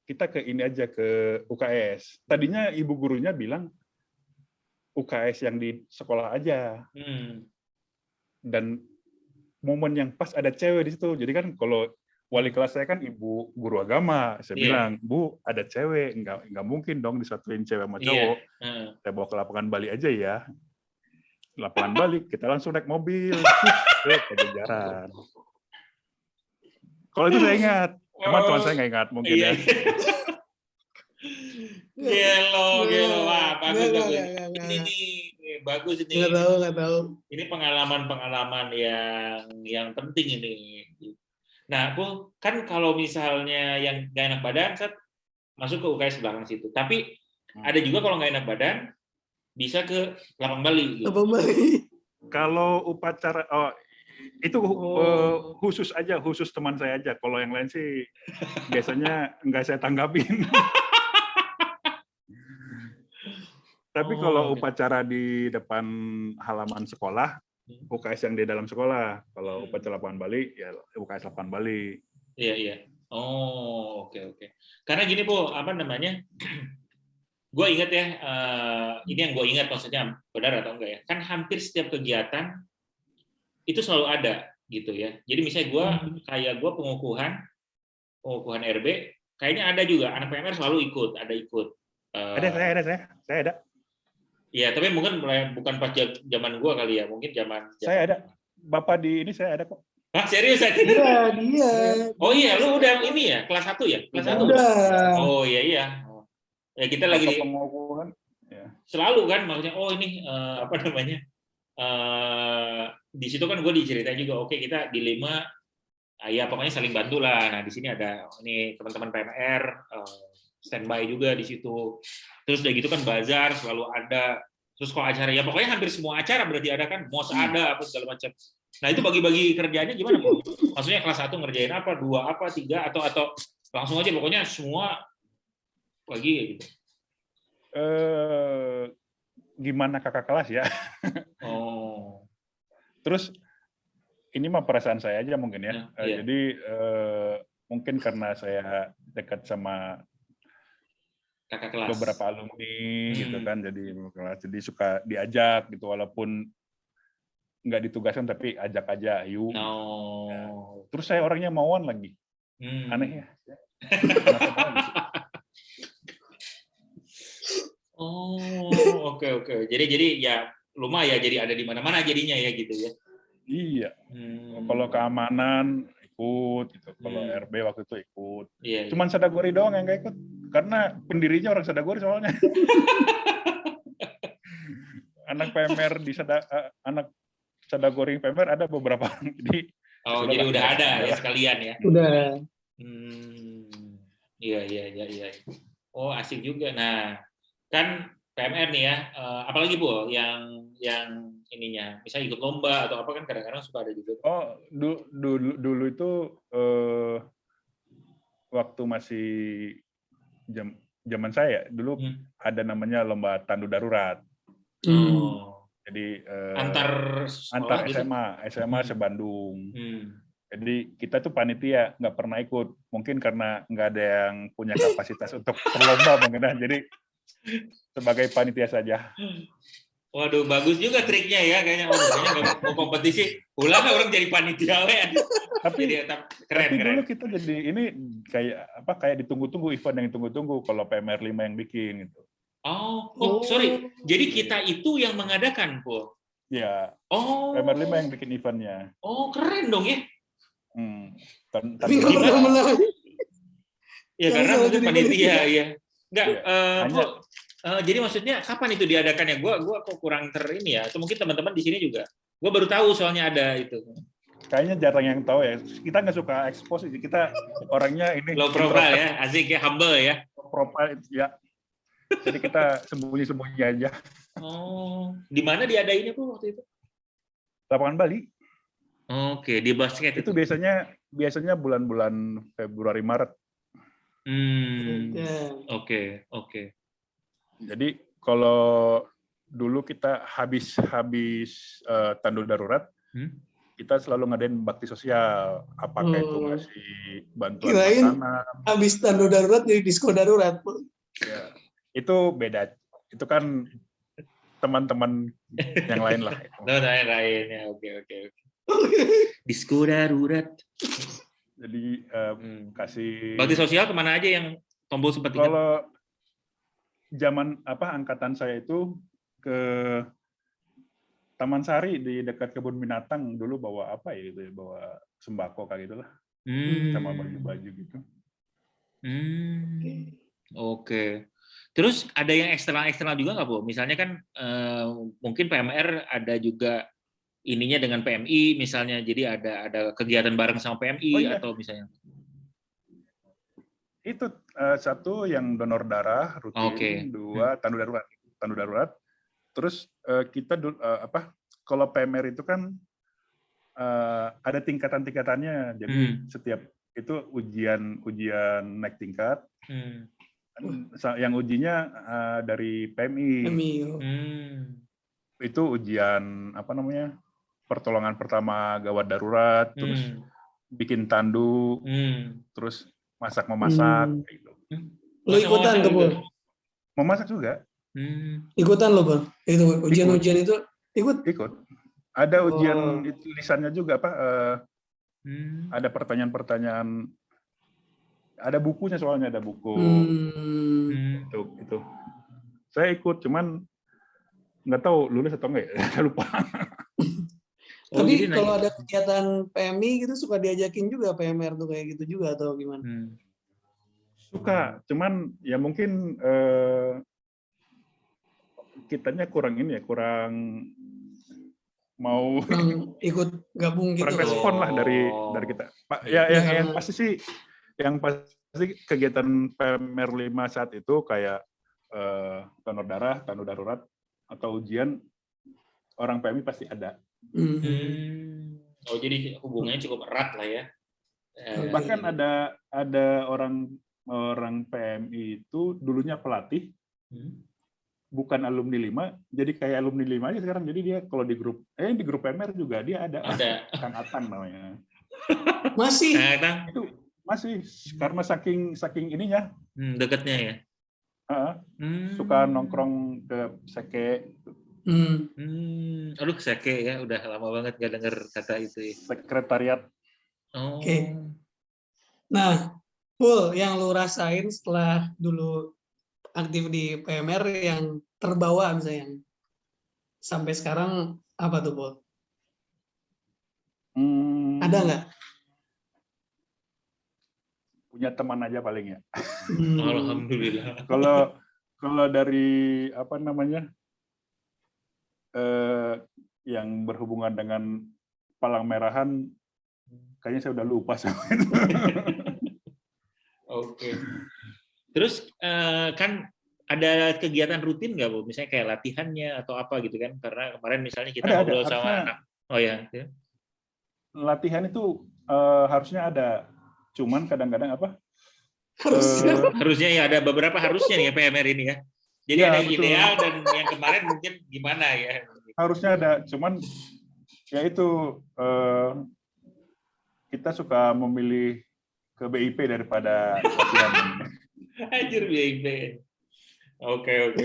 Speaker 3: kita ke ini aja ke UKS. Tadinya ibu gurunya bilang UKS yang di sekolah aja. Dan momen yang pas ada cewek di situ. Jadi kan kalau wali kelas saya kan ibu guru agama, saya bilang, "Bu, ada cewek, nggak mungkin dong disatuin cewek sama cowok. Saya bawa ke lapangan Bali aja ya." Lapangan Bali, kita langsung naik mobil ke Pajajaran. Kalau itu saya ingat, teman saya nggak ingat mungkin ya.
Speaker 1: Gelo, wah bagus. Ini bagus ini.
Speaker 2: Nggak tahu.
Speaker 1: Ini pengalaman yang penting ini. Nah, Bu, kan kalau misalnya yang nggak enak badan, masuk ke UKS belakang situ. Tapi ada juga kalau nggak enak badan, bisa ke Lapang Bali. Gitu.
Speaker 2: Lapang Bali.
Speaker 3: Kalau upacara, itu khusus teman saya aja. Kalau yang lain sih biasanya nggak saya tanggapin. Tapi kalau upacara di depan halaman sekolah, UKS yang di dalam sekolah. Kalau upacara Lapangan Bali, ya UKS Lapangan Bali.
Speaker 1: Iya. Oh, oke. Karena gini, Bu, apa namanya? Gue ingat ya, ini yang gue ingat maksudnya benar atau enggak ya? Kan hampir setiap kegiatan itu selalu ada gitu ya. Jadi misalnya gue pengukuhan RB, kayaknya ada juga anak PMR selalu ikut.
Speaker 3: Ada, saya ada.
Speaker 1: Iya, tapi mungkin bukan pas zaman gue kali ya, mungkin zaman.
Speaker 3: Saya ada. Bapak di ini saya ada kok.
Speaker 1: Ah, serius aja?
Speaker 2: Iya, dia.
Speaker 1: Oh iya, lu udah ini ya, kelas 1 ya? Kelas 1?
Speaker 2: Udah.
Speaker 1: Oh iya. Ya kita lagi
Speaker 3: pengukuhan. Ya.
Speaker 1: Selalu kan, maksudnya, apa namanya, di situ kan gue diceritain juga, oke kita di 5, ya pokoknya saling bantu lah. Nah di sini ada ini teman-teman PMR, standby juga di situ. Terus udah gitu kan bazar selalu ada. Terus kalau acara ya pokoknya hampir semua acara berarti ada kan, MOS ada apa segala macam. Nah itu bagi-bagi kerjanya gimana, Bu? Maksudnya kelas 1 ngerjain apa, 2 apa, 3 atau langsung aja pokoknya semua bagi gitu.
Speaker 3: Gimana kakak kelas ya?
Speaker 1: Oh.
Speaker 3: Terus ini mah perasaan saya aja mungkin ya.
Speaker 1: Iya.
Speaker 3: Jadi mungkin karena saya dekat sama
Speaker 1: kakak kelas,
Speaker 3: beberapa alumni gitu kan, jadi suka diajak gitu walaupun nggak ditugaskan tapi ajak aja, yuk.
Speaker 1: Oh.
Speaker 3: Ya. Terus saya orangnya mauan lagi, aneh ya.
Speaker 1: Oh, oke. Jadi ya lumayan jadi ada di mana-mana jadinya ya gitu ya.
Speaker 3: Iya. Kalau keamanan ikut gitu. Kalau RB waktu itu ikut.
Speaker 1: Iya.
Speaker 3: Cuman Sadagori doang yang nggak ikut. Karena pendirinya orang Sadagori soalnya. Anak PMR anak Sadagori PMR ada beberapa. Jadi
Speaker 1: udah ada ya sekalian ya.
Speaker 2: Udah.
Speaker 1: Iya. Oh, asik juga. Nah, kan PMR nih ya, apalagi Bu yang ininya, misalnya ikut lomba atau apa kan kadang-kadang suka ada juga.
Speaker 3: Oh, dulu itu waktu masih zaman saya dulu ada namanya lomba tandu darurat. Jadi
Speaker 1: antar
Speaker 3: SMA se-Bandung. Jadi kita tuh panitia nggak pernah ikut, mungkin karena nggak ada yang punya kapasitas untuk berlomba mengenai, jadi sebagai panitia saja.
Speaker 1: Waduh, bagus juga triknya ya, kayaknya nggak mau kompetisi, ulang orang jadi panitia ya.
Speaker 3: Tapi
Speaker 1: keren.
Speaker 3: Dulu kita jadi ini kayak ditunggu-tunggu, event yang ditunggu-tunggu kalau PMR 5 yang bikin gitu.
Speaker 1: Oh, sorry. Jadi kita itu yang mengadakan, Po.
Speaker 3: Ya. PMR 5 yang bikin eventnya.
Speaker 1: Oh, keren dong ya.
Speaker 2: Gimana?
Speaker 1: Ya karena mungkin panitia ya. Enggak, jadi maksudnya kapan itu diadakannya? Gua kok kurang ini ya. Atau mungkin teman-teman di sini juga. Gua baru tahu soalnya ada itu.
Speaker 3: Kayaknya jarang yang tahu ya. Kita nggak suka expose, kita orangnya ini
Speaker 1: low profile ya, asik ya, humble ya.
Speaker 3: Low profile ya. Jadi kita sembunyi-sembunyi aja.
Speaker 1: Oh, di mana diadainnya Bu waktu itu? Lapangan
Speaker 3: Bali.
Speaker 1: Oke, di basket
Speaker 3: itu biasanya bulan-bulan Februari Maret.
Speaker 1: Oke.
Speaker 3: Jadi kalau dulu kita habis tandu darurat, kita selalu ngadain bakti sosial. Apakah itu ngasih bantuan makanan?
Speaker 2: Habis tandu darurat jadi disko darurat.
Speaker 3: Ya, itu beda. Itu kan teman-teman yang lain lah.
Speaker 1: Lainnya. Oke. Disko darurat.
Speaker 3: Jadi kasih
Speaker 1: bakti sosial kemana aja yang tombol sempat ingat?
Speaker 3: Kalau zaman angkatan saya itu ke Taman Sari di dekat kebun binatang, dulu bawa bawa sembako kayak gitulah. Sama baju-baju gitu.
Speaker 1: Oke. Terus ada yang eksternal juga nggak Bu? Misalnya kan mungkin PMR ada juga ininya dengan PMI misalnya, jadi ada kegiatan bareng sama PMI atau misalnya
Speaker 3: itu satu yang donor darah rutin, dua tandu darurat. Terus kita kalau PMR itu kan ada tingkatan-tingkatannya, jadi setiap itu ujian naik tingkat. Yang ujinya dari PMI. Itu ujian pertolongan pertama gawat darurat, terus bikin tandu, terus memasak gitu.
Speaker 2: Lo ikutan tuh, Bu?
Speaker 3: Memasak juga.
Speaker 2: Ikutan lo, Bang? Itu ujian-ujian itu ikut?
Speaker 3: Ada ujian tulisannya juga, ada pertanyaan-pertanyaan, ada bukunya soalnya, ada buku. Itu. Saya ikut, cuman nggak tahu lulus atau enggak ya, saya lupa.
Speaker 2: Tapi kalau ada kegiatan PMI gitu suka diajakin juga PMR tuh kayak gitu juga atau gimana?
Speaker 3: Suka, cuman ya mungkin kitanya kurang mau
Speaker 2: ikut gabung gitu.
Speaker 3: Kurang respon lah dari kita. Yang pasti kegiatan PMR 5 saat itu kayak donor darah, tandu darurat, atau ujian, orang PMI pasti ada.
Speaker 1: Jadi hubungannya cukup erat lah ya.
Speaker 3: Bahkan ada orang PMI itu dulunya pelatih, bukan alumni 5, jadi kayak alumni 5 aja sekarang. Jadi dia kalau di grup PMR juga dia ada. Kang Atang namanya.
Speaker 2: Masih?
Speaker 3: Itu masih karena saking ininya.
Speaker 1: Dekatnya ya.
Speaker 3: Suka nongkrong ke Seke.
Speaker 1: Aduh, Seke ya, udah lama banget nggak dengar kata itu ya.
Speaker 3: Sekretariat.
Speaker 2: Oke. Nah, Pul, yang lu rasain setelah dulu aktif di PMR yang terbawa misalnya sampai sekarang apa tuh, Pul? Ada nggak?
Speaker 3: Punya teman aja paling ya.
Speaker 1: Alhamdulillah.
Speaker 3: Kalau dari yang berhubungan dengan Palang Merahan, kayaknya saya udah lupa sama itu.
Speaker 1: Oke. Terus kan ada kegiatan rutin nggak, Bu? Misalnya kayak latihannya atau apa gitu kan? Karena kemarin misalnya kita ngobrol sama anak. Oh ya.
Speaker 3: Latihan itu harusnya ada. Cuman kadang-kadang apa?
Speaker 2: Harusnya
Speaker 1: ya ada beberapa harusnya nih ya PMR ini ya. Jadi ada yang ideal dan yang kemarin mungkin gimana ya?
Speaker 3: Harusnya ada, cuman ya itu kita suka memilih ke BIP daripada latihan.
Speaker 1: Anjir BIP. Oke.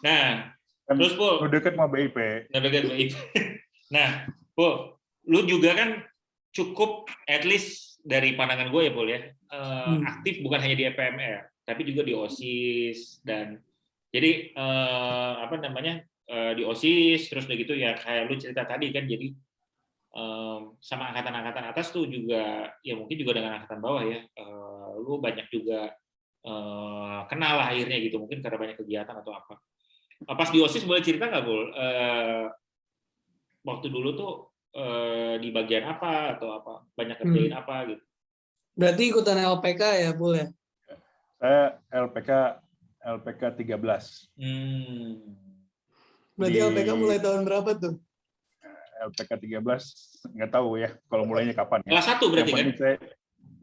Speaker 1: Nah, terus Bu,
Speaker 3: lu deket mau BIP.
Speaker 1: Nah, Bu, lu juga kan cukup, at least dari pandangan gue ya, Pol ya, aktif bukan hanya di PMR, tapi juga di OSIS dan jadi di OSIS terus udah gitu ya kayak lu cerita tadi kan, jadi sama angkatan-angkatan atas tuh juga ya mungkin juga dengan angkatan bawah ya, lu banyak juga kenal lah akhirnya gitu, mungkin karena banyak kegiatan atau apa. Pas di OSIS boleh cerita nggak, Pol? Waktu dulu tuh di bagian apa atau apa, banyak kerjain apa gitu?
Speaker 2: Berarti ikutan LPK ya, Pul ya?
Speaker 3: Saya LPK 13.
Speaker 2: Berarti LPK mulai tahun berapa tuh?
Speaker 3: LPK 13 nggak tahu ya kalau mulainya kapan ya.
Speaker 1: Kelas 1 berarti kan?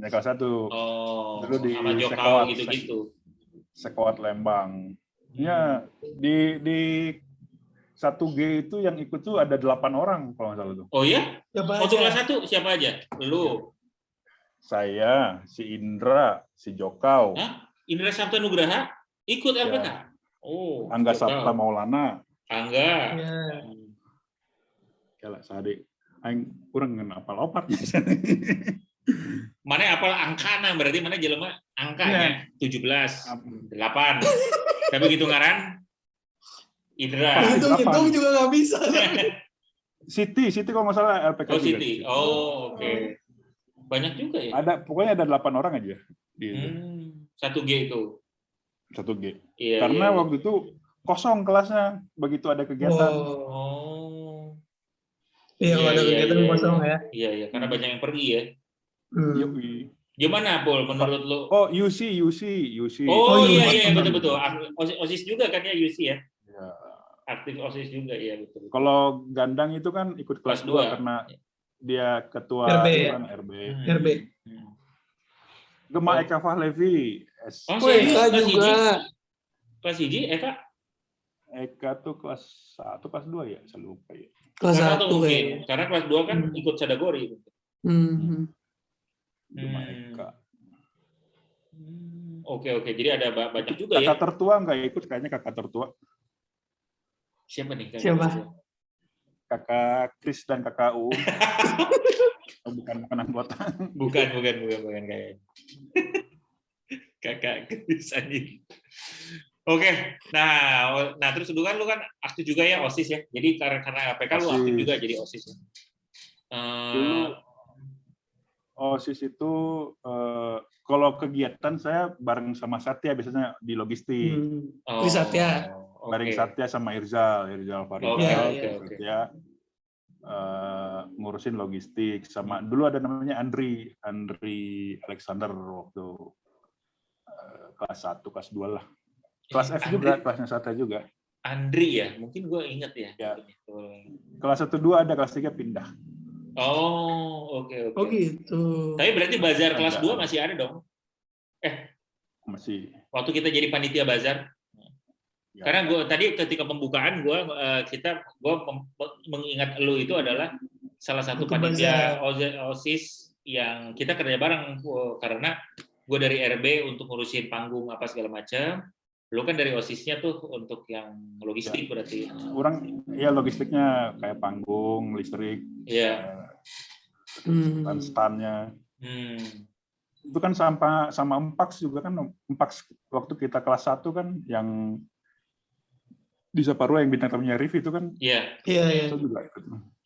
Speaker 3: Ya kelas 1. Dulu di
Speaker 1: sama Jokau gitu-gitu.
Speaker 3: Sekowat Lembang. Ya di 1G itu yang ikut tuh ada 8 orang kalau nggak salah tuh.
Speaker 1: Oh iya? Waktu kelas 1 siapa aja? Lu?
Speaker 3: Saya, si Indra, si Jokau.
Speaker 1: Hah? Indra Sabta Nugraha ikut LPK?
Speaker 3: Ya. Oh. Angga Sabta Maulana.
Speaker 1: Angga.
Speaker 2: Ya.
Speaker 3: Kala sade. Aing kurang ngapal opatnya.
Speaker 1: Mana apal angkana berarti mana jelema angkanya 17, 8. Tapi begitu ngaran Indra.
Speaker 2: Hitung juga nggak bisa.
Speaker 3: Siti kalau nggak salah LPK.
Speaker 1: Oh Siti. Oh oke. Banyak juga ya.
Speaker 3: Pokoknya ada 8 orang aja.
Speaker 1: 1G itu.
Speaker 3: 1G. Iya, karena waktu itu kosong kelasnya begitu ada kegiatan.
Speaker 1: Oh.
Speaker 2: Iya, ada kegiatan kosong ya.
Speaker 1: Iya, karena banyak yang pergi ya. Gimana, Pol, menurut lo?
Speaker 3: Oh, UC.
Speaker 1: Oh iya, betul. OSIS juga kan ya UC ya? Ya. Aktif OSIS juga ya, betul.
Speaker 3: Kalau Gandang itu kan ikut kelas 2 karena dia ketua RB. Gema Eka Fahlevi.
Speaker 1: Eka juga. Kelas hiji Eka?
Speaker 3: Eka tuh kelas 1, kelas 2 ya, saya lupa ya.
Speaker 2: Kelas 1
Speaker 1: mungkin. Karena kelas 2 kan ikut Sadagori.
Speaker 3: Gema Eka.
Speaker 1: Oke. Jadi ada banyak juga ya.
Speaker 3: Kakak tertua nggak ikut, kayaknya kakak tertua.
Speaker 1: Siapa nih?
Speaker 3: Kakak Kris dan kakak U. Bukan anggota.
Speaker 1: Bukan kayaknya. Kakak Kris anjing. Oke. Nah terus dulu kan lu kan aktif juga ya OSIS ya. Jadi karena APK lu aktif juga jadi OSIS ya.
Speaker 3: Dulu OSIS itu kalau kegiatan saya bareng sama Satya biasanya di logistik.
Speaker 2: Di Satya.
Speaker 3: Bareng Satya sama Irzal Faridal. Satya ngurusin logistik sama dulu ada namanya Andri Alexander waktu kelas 1, kelas 2 lah. Kelas F juga, kelasnya Satya juga.
Speaker 1: Andri ya, mungkin gue inget ya.
Speaker 3: Kelas 1, 2 ada, kelas 3 pindah.
Speaker 1: Oh, oke.
Speaker 2: Oh gitu.
Speaker 1: Tapi berarti bazar kelas 2 masih ada dong?
Speaker 3: Masih.
Speaker 1: Waktu kita jadi panitia bazar. Ya. Karena gue tadi ketika pembukaan gue mengingat lu itu adalah salah satu panitia OSIS yang kita kerja bareng karena gue dari RB untuk ngurusin panggung apa segala macam. Lu kan dari OSIS-nya tuh untuk yang logistik berarti.
Speaker 3: Orang ya logistiknya kayak panggung, listrik.
Speaker 1: Iya.
Speaker 3: Stand-nya. Itu kan sama Empax juga kan. Empax waktu kita kelas 1 kan yang di Saparua yang bintang tamunya Rif itu kan.
Speaker 1: Iya.
Speaker 2: Itu
Speaker 3: juga.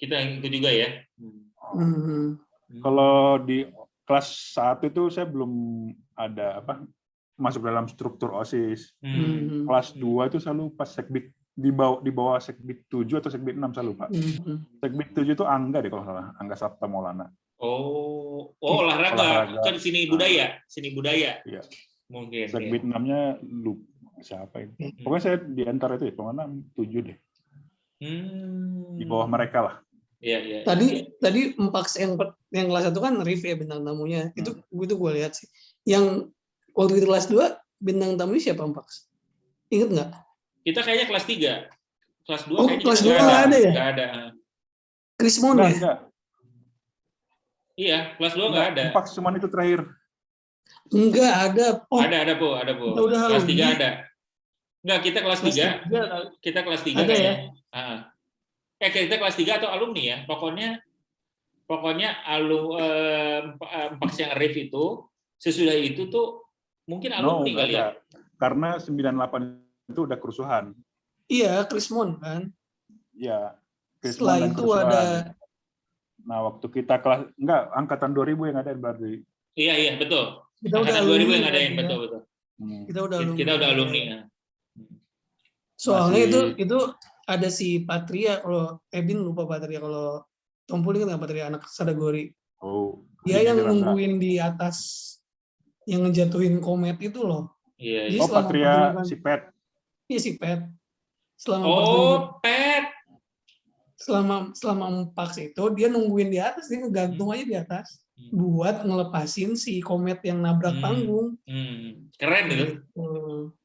Speaker 1: Kita ikut juga ya.
Speaker 3: Kalau di kelas 1 itu saya belum ada masuk dalam struktur OSIS. Kelas 2 itu saya lupa sekbid di bawah sekbid 7 atau sekbid 6 saya lupa. Sekbid 7 itu Angga deh kalau salah, Angga Sabta Maulana.
Speaker 1: Oh olahraga. Kan seni budaya.
Speaker 3: Iya.
Speaker 1: Mungkin.
Speaker 3: Segbit 6-nya lupa siapa itu. Pokoknya saya di antara itu ya, pokoknya 7 deh. Di bawah mereka lah.
Speaker 1: Iya.
Speaker 2: Tadi Empaks yang kelas 1 kan Rif ya bintang tamunya. Itu gue lihat sih. Yang waktu itu kelas 2 bintang tamunya siapa Empaks? Ingat nggak?
Speaker 1: Kita kayaknya kelas 3. Kelas 2 kayaknya
Speaker 2: kelas 2 nggak ada ya?
Speaker 1: Nggak ada.
Speaker 2: Krismon ya?
Speaker 3: Enggak.
Speaker 1: Iya, kelas 2 nggak ada.
Speaker 3: Empaks cuma itu terakhir.
Speaker 2: Enggak ada.
Speaker 1: Ada, Po. Kelas 3 ada. Enggak, kita kelas 3. Kita kelas 3
Speaker 2: ada
Speaker 1: kayaknya.
Speaker 2: Ya?
Speaker 1: Kita kelas 3 atau alumni ya. Pokoknya Empaks yang Arif itu sesudah itu tuh mungkin alumni kali ya.
Speaker 3: Karena 98 itu udah kerusuhan.
Speaker 2: Iya, Krismon kan.
Speaker 3: Iya.
Speaker 2: Setelah itu ada.
Speaker 3: Nah, waktu kita kelas angkatan 2000 yang ada berarti.
Speaker 1: Iya, betul.
Speaker 2: Kita
Speaker 1: angkatan
Speaker 2: udah
Speaker 1: 2000 yang ngadain, betul. Kita udah alumni ya.
Speaker 2: Soalnya itu ada si Patria, kalau Ebin lupa Patria, kalau Tompul kan Patria anak Sadagori.
Speaker 3: Oh.
Speaker 2: Dia yang nungguin di atas yang ngejatuhin komet itu loh.
Speaker 1: Iya.
Speaker 2: Jadi
Speaker 3: Patria si Pet.
Speaker 2: Iya si Pet.
Speaker 1: Pet.
Speaker 2: Selama Empaks itu dia nungguin di atas, dia ngegantung aja di atas buat ngelepasin si komet yang nabrak panggung.
Speaker 1: Keren itu.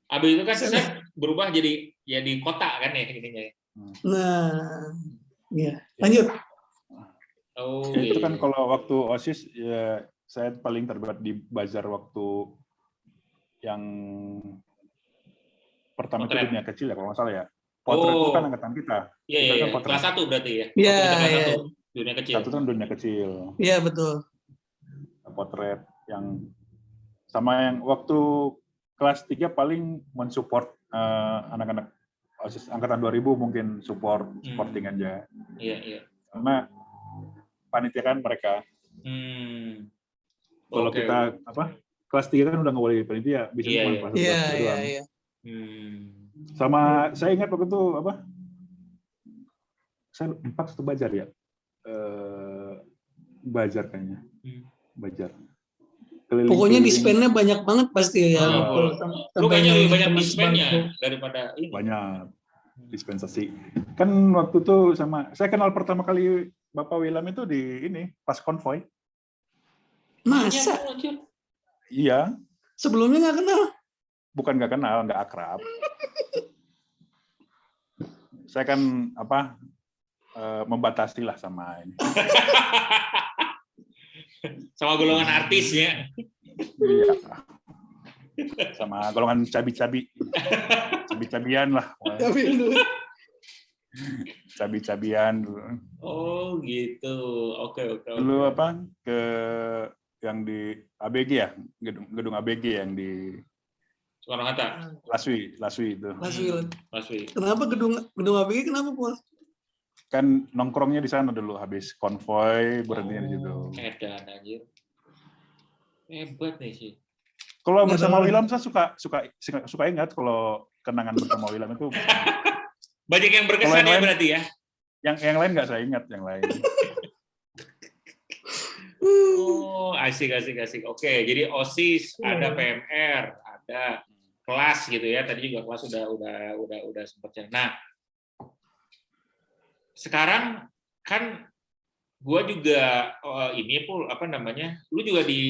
Speaker 1: Abis itu kan set berubah jadi kota kan ya ininya.
Speaker 2: Nah, ya lanjut.
Speaker 3: Itu kan kalau waktu OSIS ya saya paling terlibat di bazar waktu yang pertama itu dunia kecil ya kalau nggak salah ya. Potret itu kan angkatan kita.
Speaker 1: Iya. Kelas 1 berarti ya.
Speaker 2: Iya.
Speaker 1: Dunia kecil.
Speaker 3: Satu kan dunia kecil.
Speaker 2: Iya betul.
Speaker 3: Potret yang sama yang waktu kelas 3 paling mensupport anak-anak OSIS angkatan 2000 mungkin supporting aja.
Speaker 1: Iya.
Speaker 3: Karena panitia kan mereka. Kalau kita kelas 3 kan udah nggak boleh panitia, bisa cuma kelas 1 doang.
Speaker 2: Iya.
Speaker 3: Sama saya ingat waktu itu saya 4 satu Bajar ya. Bajar kayaknya. Bajar.
Speaker 2: Pokoknya dispennya banyak banget pasti ya.
Speaker 1: Lu kayaknya lebih banyak dispennya daripada ini.
Speaker 3: Banyak dispensasi. Kan waktu itu saya kenal pertama kali Bapak Wilam itu di ini pas konvoy.
Speaker 2: Masa?
Speaker 3: Iya.
Speaker 2: Sebelumnya nggak kenal?
Speaker 3: Bukan nggak kenal, nggak akrab. Saya kan membatasi lah sama ini.
Speaker 1: Sama golongan artis ya.
Speaker 3: Iya. Sama golongan cabi-cabi. Cabi-cabian lah. Cabi-cabian dulu.
Speaker 1: Oh gitu. Oke.
Speaker 3: Dulu ke yang di ABG ya, gedung ABG yang di
Speaker 1: Soekarno-Hatta.
Speaker 3: Laswi itu.
Speaker 1: Laswi.
Speaker 2: Kenapa gedung ABG kenapa, Pol?
Speaker 3: Kan nongkrongnya di sana dulu habis konvoy berhentinya di situ.
Speaker 1: Edan anjir. Hebat nih sih.
Speaker 3: Kalau bersama Wilam saya suka ingat kalau kenangan bersama Wilam itu.
Speaker 1: Banyak yang berkesan ya berarti ya.
Speaker 3: Yang lain nggak saya ingat yang lain.
Speaker 1: Oh, asik. Oke, jadi OSIS, ada PMR, ada kelas gitu ya. Tadi juga kelas udah sempat cerita. Nah, sekarang kan gua juga lu juga di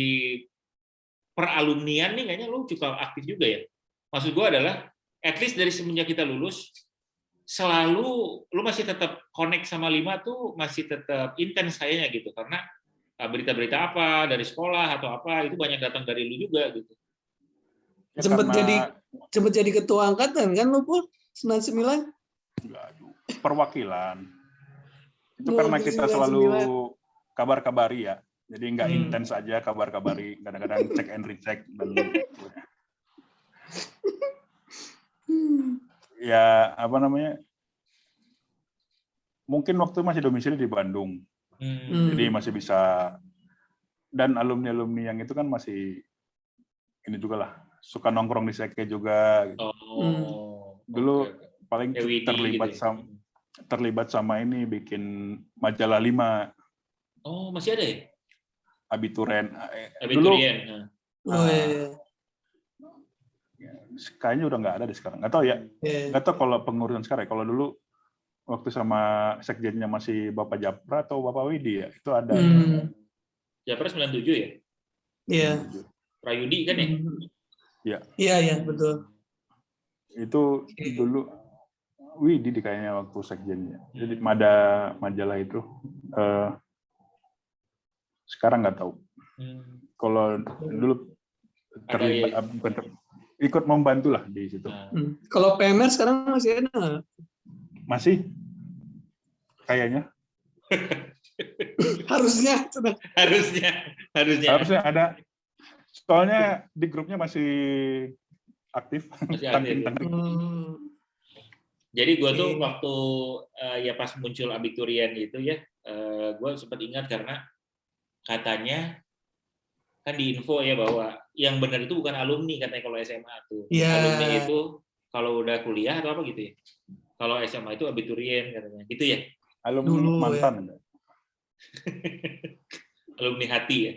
Speaker 1: peralumnian nih kayaknya lu juga aktif juga ya. Maksud gua adalah at least dari semenjak kita lulus selalu lu masih tetap connect sama 5 tuh masih tetap intens kayaknya gitu, karena berita-berita apa dari sekolah atau apa itu banyak datang dari lu juga gitu.
Speaker 2: Sempat jadi ketua angkatan kan lu, Pul? 99?
Speaker 3: Perwakilan. Itu karena kita selalu kabar-kabari ya. Jadi nggak intens aja kabar-kabari, kadang-kadang check and recheck dan ya mungkin waktu masih domisili di Bandung. Jadi masih bisa, dan alumni-alumni yang itu kan masih ini juga lah, suka nongkrong di Seke juga gitu. Dulu paling terlibat sama ini bikin majalah 5.
Speaker 1: Oh, masih ada ya?
Speaker 3: Abituren.
Speaker 1: Dulu
Speaker 3: kayaknya udah nggak ada di sekarang. Nggak tahu ya. Nggak tahu kalau pengurusan sekarang. Kalau dulu waktu sama sekjennya masih Bapak Japra atau Bapak Widi ya, itu ada.
Speaker 1: Japra 97 ya?
Speaker 2: Iya.
Speaker 1: Prayudi kan ya?
Speaker 3: Iya.
Speaker 2: Iya, betul.
Speaker 3: Itu dulu Widi kayaknya waktu sekjennya. Jadi majalah itu sekarang nggak tahu. Kalau dulu terlibat ikut membantu lah di situ.
Speaker 2: Kalau PMR sekarang masih ada?
Speaker 3: Masih, kayaknya. Harusnya ada. Soalnya di grupnya masih aktif.
Speaker 1: Jadi gue tuh waktu ya pas muncul abiturian itu ya, gue sempat ingat karena katanya kan di info ya bahwa yang benar itu bukan alumni katanya kalau SMA tuh. Alumni itu kalau udah kuliah atau apa gitu ya. Kalau SMA itu abiturien katanya. Gitu ya?
Speaker 3: Alumni dulu, mantan. Ya.
Speaker 1: Alumni hati ya.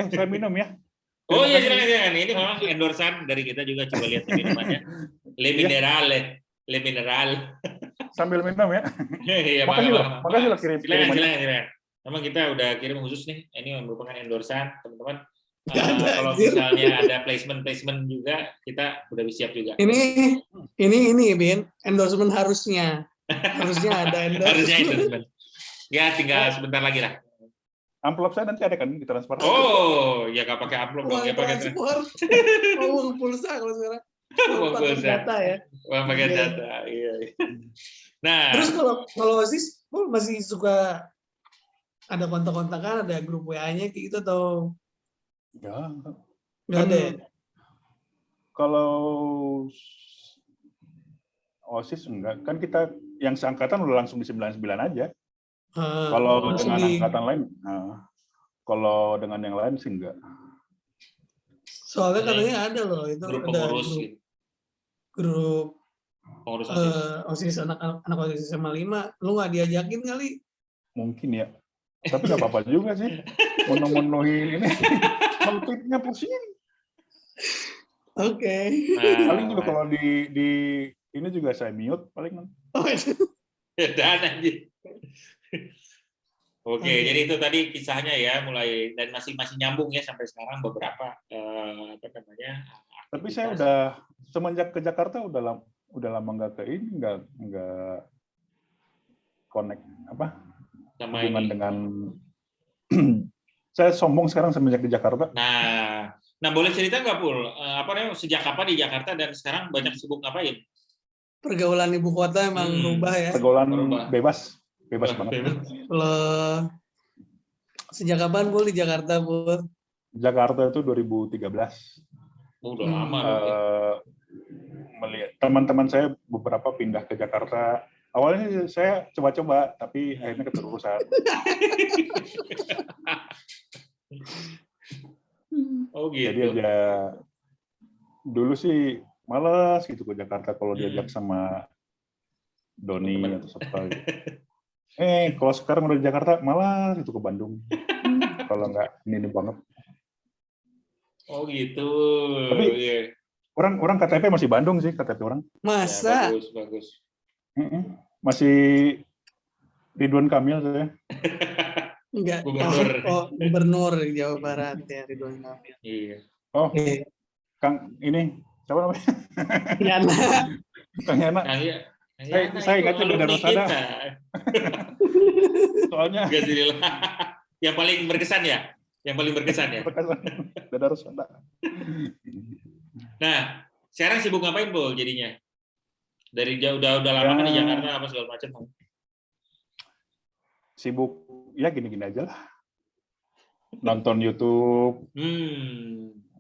Speaker 3: Saya minum ya.
Speaker 1: Oh iya, silakan. Ini memang endorsan dari kita juga, coba lihat minumannya. Le Mineral.
Speaker 3: Sambil minum ya.
Speaker 1: Iya,
Speaker 3: makasih lo kirim.
Speaker 1: Silakan. Memang kita udah kirim khusus nih. Ini merupakan endorsan, teman-teman. Kalau misalnya ada placement juga, kita udah siap juga.
Speaker 2: Ini Bin, endorsement harusnya ada endorsement.
Speaker 1: Harusnya endorsement. Ya, tinggal sebentar lagi lah.
Speaker 3: Amplop saya nanti ada kan ditransfer.
Speaker 1: Oh, ya nggak pakai amplop dong, ya pakai
Speaker 2: transfer. Uang pulsa kalau sekarang.
Speaker 1: Uang pulsa.
Speaker 2: Data ya.
Speaker 1: Uang pakai data, iya. Nah,
Speaker 2: terus kalau OSIS masih suka ada kontak-kontakan, ada grup WA-nya kayak gitu atau nggak ada ya?
Speaker 3: Kalau OSIS enggak, kan kita yang seangkatan udah langsung di 99 aja. Kalau dengan angkatan lain, kalau dengan yang lain sih enggak.
Speaker 2: Soalnya katanya ada loh, itu
Speaker 1: grup
Speaker 2: ada
Speaker 1: pengurus,
Speaker 2: grup
Speaker 1: pengurus
Speaker 2: OSIS anak OSIS SMA 5, lu nggak diajakin kali?
Speaker 3: Mungkin ya. Tapi nggak apa-apa juga sih. Menuhin ini. Konfliknya pusing.
Speaker 2: Oke.
Speaker 3: Paling juga kalau di ini juga saya mute paling.
Speaker 1: Dan aja. Oke, jadi itu tadi kisahnya ya, mulai dan masih nyambung ya sampai sekarang beberapa apa namanya.
Speaker 3: Tapi saya udah semenjak ke Jakarta udah lama nggak ke ini, nggak connect apa hubungan dengan saya sombong sekarang semenjak di Jakarta.
Speaker 1: Nah boleh cerita nggak Pul? Apa namanya sejak kapan di Jakarta dan sekarang banyak sibuk ngapain?
Speaker 2: Pergaulan ibu kota emang berubah ya.
Speaker 3: Pergaulan bebas banget.
Speaker 2: Sejak kapan Pul di Jakarta Pul?
Speaker 3: Jakarta itu 2013.
Speaker 1: Udah lama.
Speaker 3: Melihat teman-teman saya beberapa pindah ke Jakarta. Awalnya saya coba-coba, tapi akhirnya keterusan.
Speaker 1: Oh gitu.
Speaker 3: Jadi aja dulu sih malas gitu ke Jakarta kalau diajak sama Doni atau siapa. Kalau sekarang udah di Jakarta malas itu ke Bandung. Kalau nggak ini banget.
Speaker 1: Oh gitu.
Speaker 3: Tapi orang KTP masih Bandung sih KTP orang.
Speaker 2: Masa?
Speaker 1: Ya, bagus.
Speaker 3: Masih Ridwan Kamil saya.
Speaker 2: Enggak. Gubernur Jawa Barat ya Ridwan Kamil.
Speaker 1: Iya.
Speaker 3: Oh. Kang ini siapa namanya?
Speaker 2: Yana.
Speaker 3: Kang Yana. Saya ingatnya Dada Rosada. Soalnya
Speaker 1: yang paling berkesan ya?
Speaker 3: Dada Rosada.
Speaker 1: Nah, sekarang sibuk ngapain, Bol, jadinya? Dari jauh udah lama kan di Jakarta apa segala macam?
Speaker 3: Sibuk ya gini-gini aja lah. Nonton YouTube.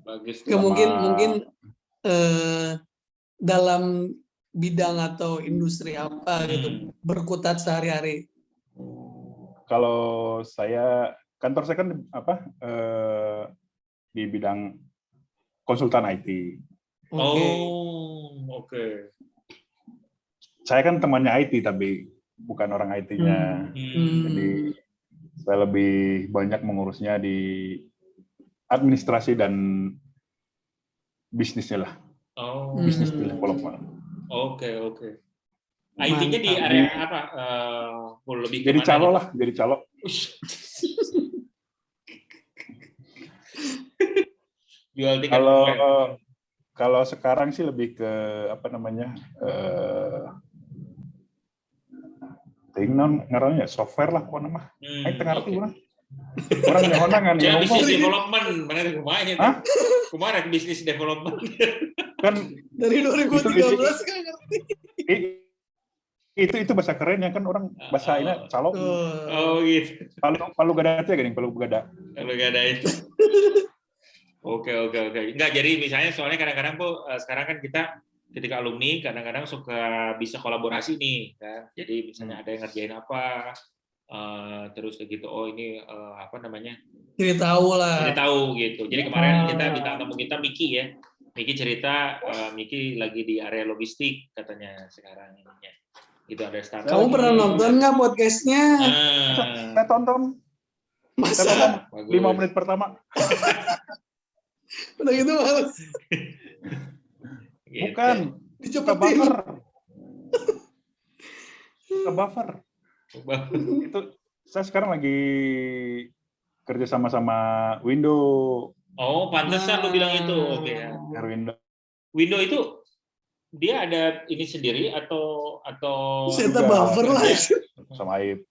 Speaker 1: Bagus.
Speaker 2: Mungkin dalam bidang atau industri apa gitu berkutat sehari-hari.
Speaker 3: Kalau kantor saya kan di bidang konsultan IT.
Speaker 1: Oke.
Speaker 3: Saya kan temannya IT tapi bukan orang IT-nya. Jadi saya lebih banyak mengurusnya di administrasi dan bisnisnya lah.
Speaker 1: Oh.
Speaker 3: Bisnis development.
Speaker 1: Oke. IT-nya di area apa? Lebih
Speaker 3: jadi calo lah, jadi calo.
Speaker 1: Jual tiket.
Speaker 3: Kalau sekarang sih lebih ke apa namanya? Tinggal ngarannya software lah, kok nama. Aing tengah arti orang. Orang yang honangan
Speaker 1: ya. Bisnis
Speaker 3: ngomong.
Speaker 1: development, mana kemana? Kemarin bisnis development.
Speaker 3: Kan
Speaker 2: dari 2013 kan ngerti.
Speaker 3: Itu bahasa kerennya kan orang bahasa ini calo.
Speaker 1: Oh gitu.
Speaker 3: Palu gada itu ya gini, palu gada.
Speaker 1: Palu gada itu. Oke. Enggak, jadi misalnya soalnya kadang-kadang tuh sekarang kan kita ketika alumni kadang-kadang suka bisa kolaborasi nih kan. Jadi misalnya ada yang ngerjain apa, terus gitu. Oh ini apa namanya?
Speaker 2: Jadi tahu lah.
Speaker 1: Jadi tahu gitu. Jadi kemarin kita bintang tamu kita Miki ya. Miki cerita Miki lagi di area logistik katanya sekarang ininya. Gitu ada startup.
Speaker 2: Kamu pernah nonton nggak podcastnya?
Speaker 3: Saya tonton.
Speaker 2: Masa?
Speaker 3: 5 menit pertama.
Speaker 2: Udah gitu males.
Speaker 3: Bukan.
Speaker 2: Dicepetin.
Speaker 3: Ke buffer. Itu saya sekarang lagi kerja sama Windows.
Speaker 1: Oh, pantesan lu bilang itu. Oke ya. Windows itu dia ada ini sendiri atau
Speaker 2: Saya buffer lah.
Speaker 3: Sama Aib.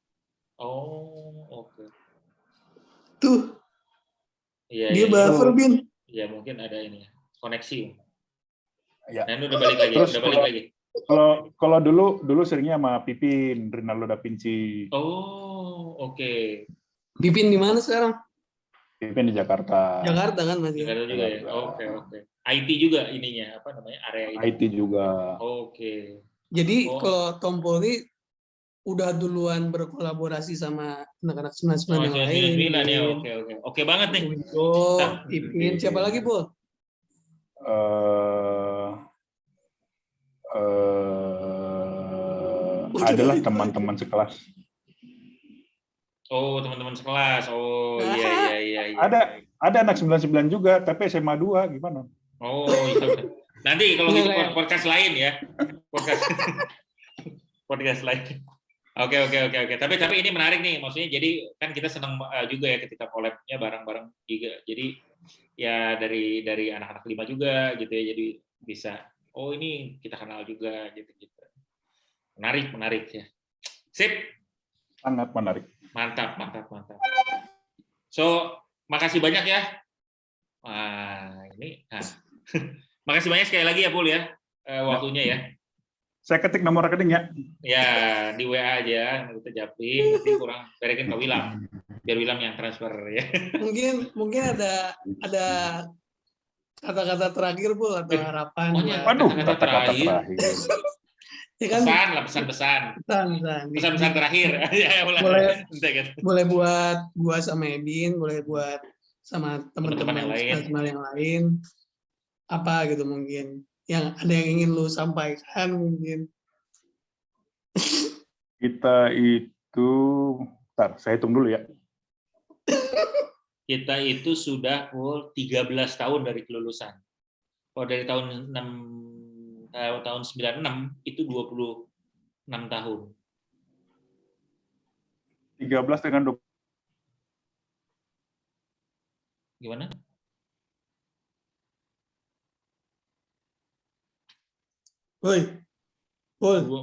Speaker 1: Oh, oke.
Speaker 2: Tuh.
Speaker 1: Iya,
Speaker 2: dia buffer, Bin.
Speaker 1: Iya, mungkin ada ini koneksi.
Speaker 3: Ya.
Speaker 1: Nah, udah balik lagi.
Speaker 3: Terus kalau dulu seringnya sama Pipin, Rinaldo Da Vinci.
Speaker 1: Oh, oke.
Speaker 2: Pipin di mana sekarang?
Speaker 3: Pipin di Jakarta.
Speaker 2: Jakarta kan masih.
Speaker 1: Jakarta juga ya. Oke. IT juga ininya apa namanya area ini.
Speaker 3: IT juga.
Speaker 1: Oke.
Speaker 2: Jadi kalau Tom Polri udah duluan berkolaborasi sama anak-anak 99 yang lain.
Speaker 1: Ya, oke. Oke banget nih.
Speaker 2: Pipin, siapa lagi, Bu?
Speaker 3: Adalah teman-teman sekelas.
Speaker 1: Oh, teman-teman sekelas. Oh, iya.
Speaker 3: Ada anak 99 juga, tapi SMA 2 gimana?
Speaker 1: Oh, iya. Nanti kalau gitu podcast lain ya. Podcast lain. Oke. Tapi ini menarik nih, maksudnya jadi kan kita senang juga ya ketika collab-nya bareng-bareng juga. Jadi ya dari anak-anak 5 juga gitu ya. Jadi bisa ini kita kenal juga gitu. Menarik ya. Sip.
Speaker 3: Sangat menarik.
Speaker 1: Mantap. So, makasih banyak ya. Makasih banyak sekali lagi ya, Pul ya. Waktunya ya.
Speaker 3: Saya ketik nomor rekening ya.
Speaker 1: Ya, di WA aja, kita japri, nanti kurang berikan ke Wilam. Biar Wilam yang transfer ya.
Speaker 2: Mungkin ada kata-kata terakhir, Bu, atau harapan.
Speaker 1: Kata-kata terakhir.
Speaker 2: Ya kan?
Speaker 1: Pesan-pesan.
Speaker 2: Pesan-pesan
Speaker 1: terakhir. Ya,
Speaker 2: boleh buat gua sama Ebin, boleh buat sama teman-teman yang lain. Apa gitu mungkin. Yang ada yang ingin lu sampaikan mungkin.
Speaker 3: Kita itu, saya hitung dulu ya.
Speaker 1: Kita itu sudah 13 tahun dari kelulusan. Kalau dari tahun 96 itu 26 tahun.
Speaker 3: 13 dengan 20.
Speaker 1: Gimana?
Speaker 2: Woi.
Speaker 1: 26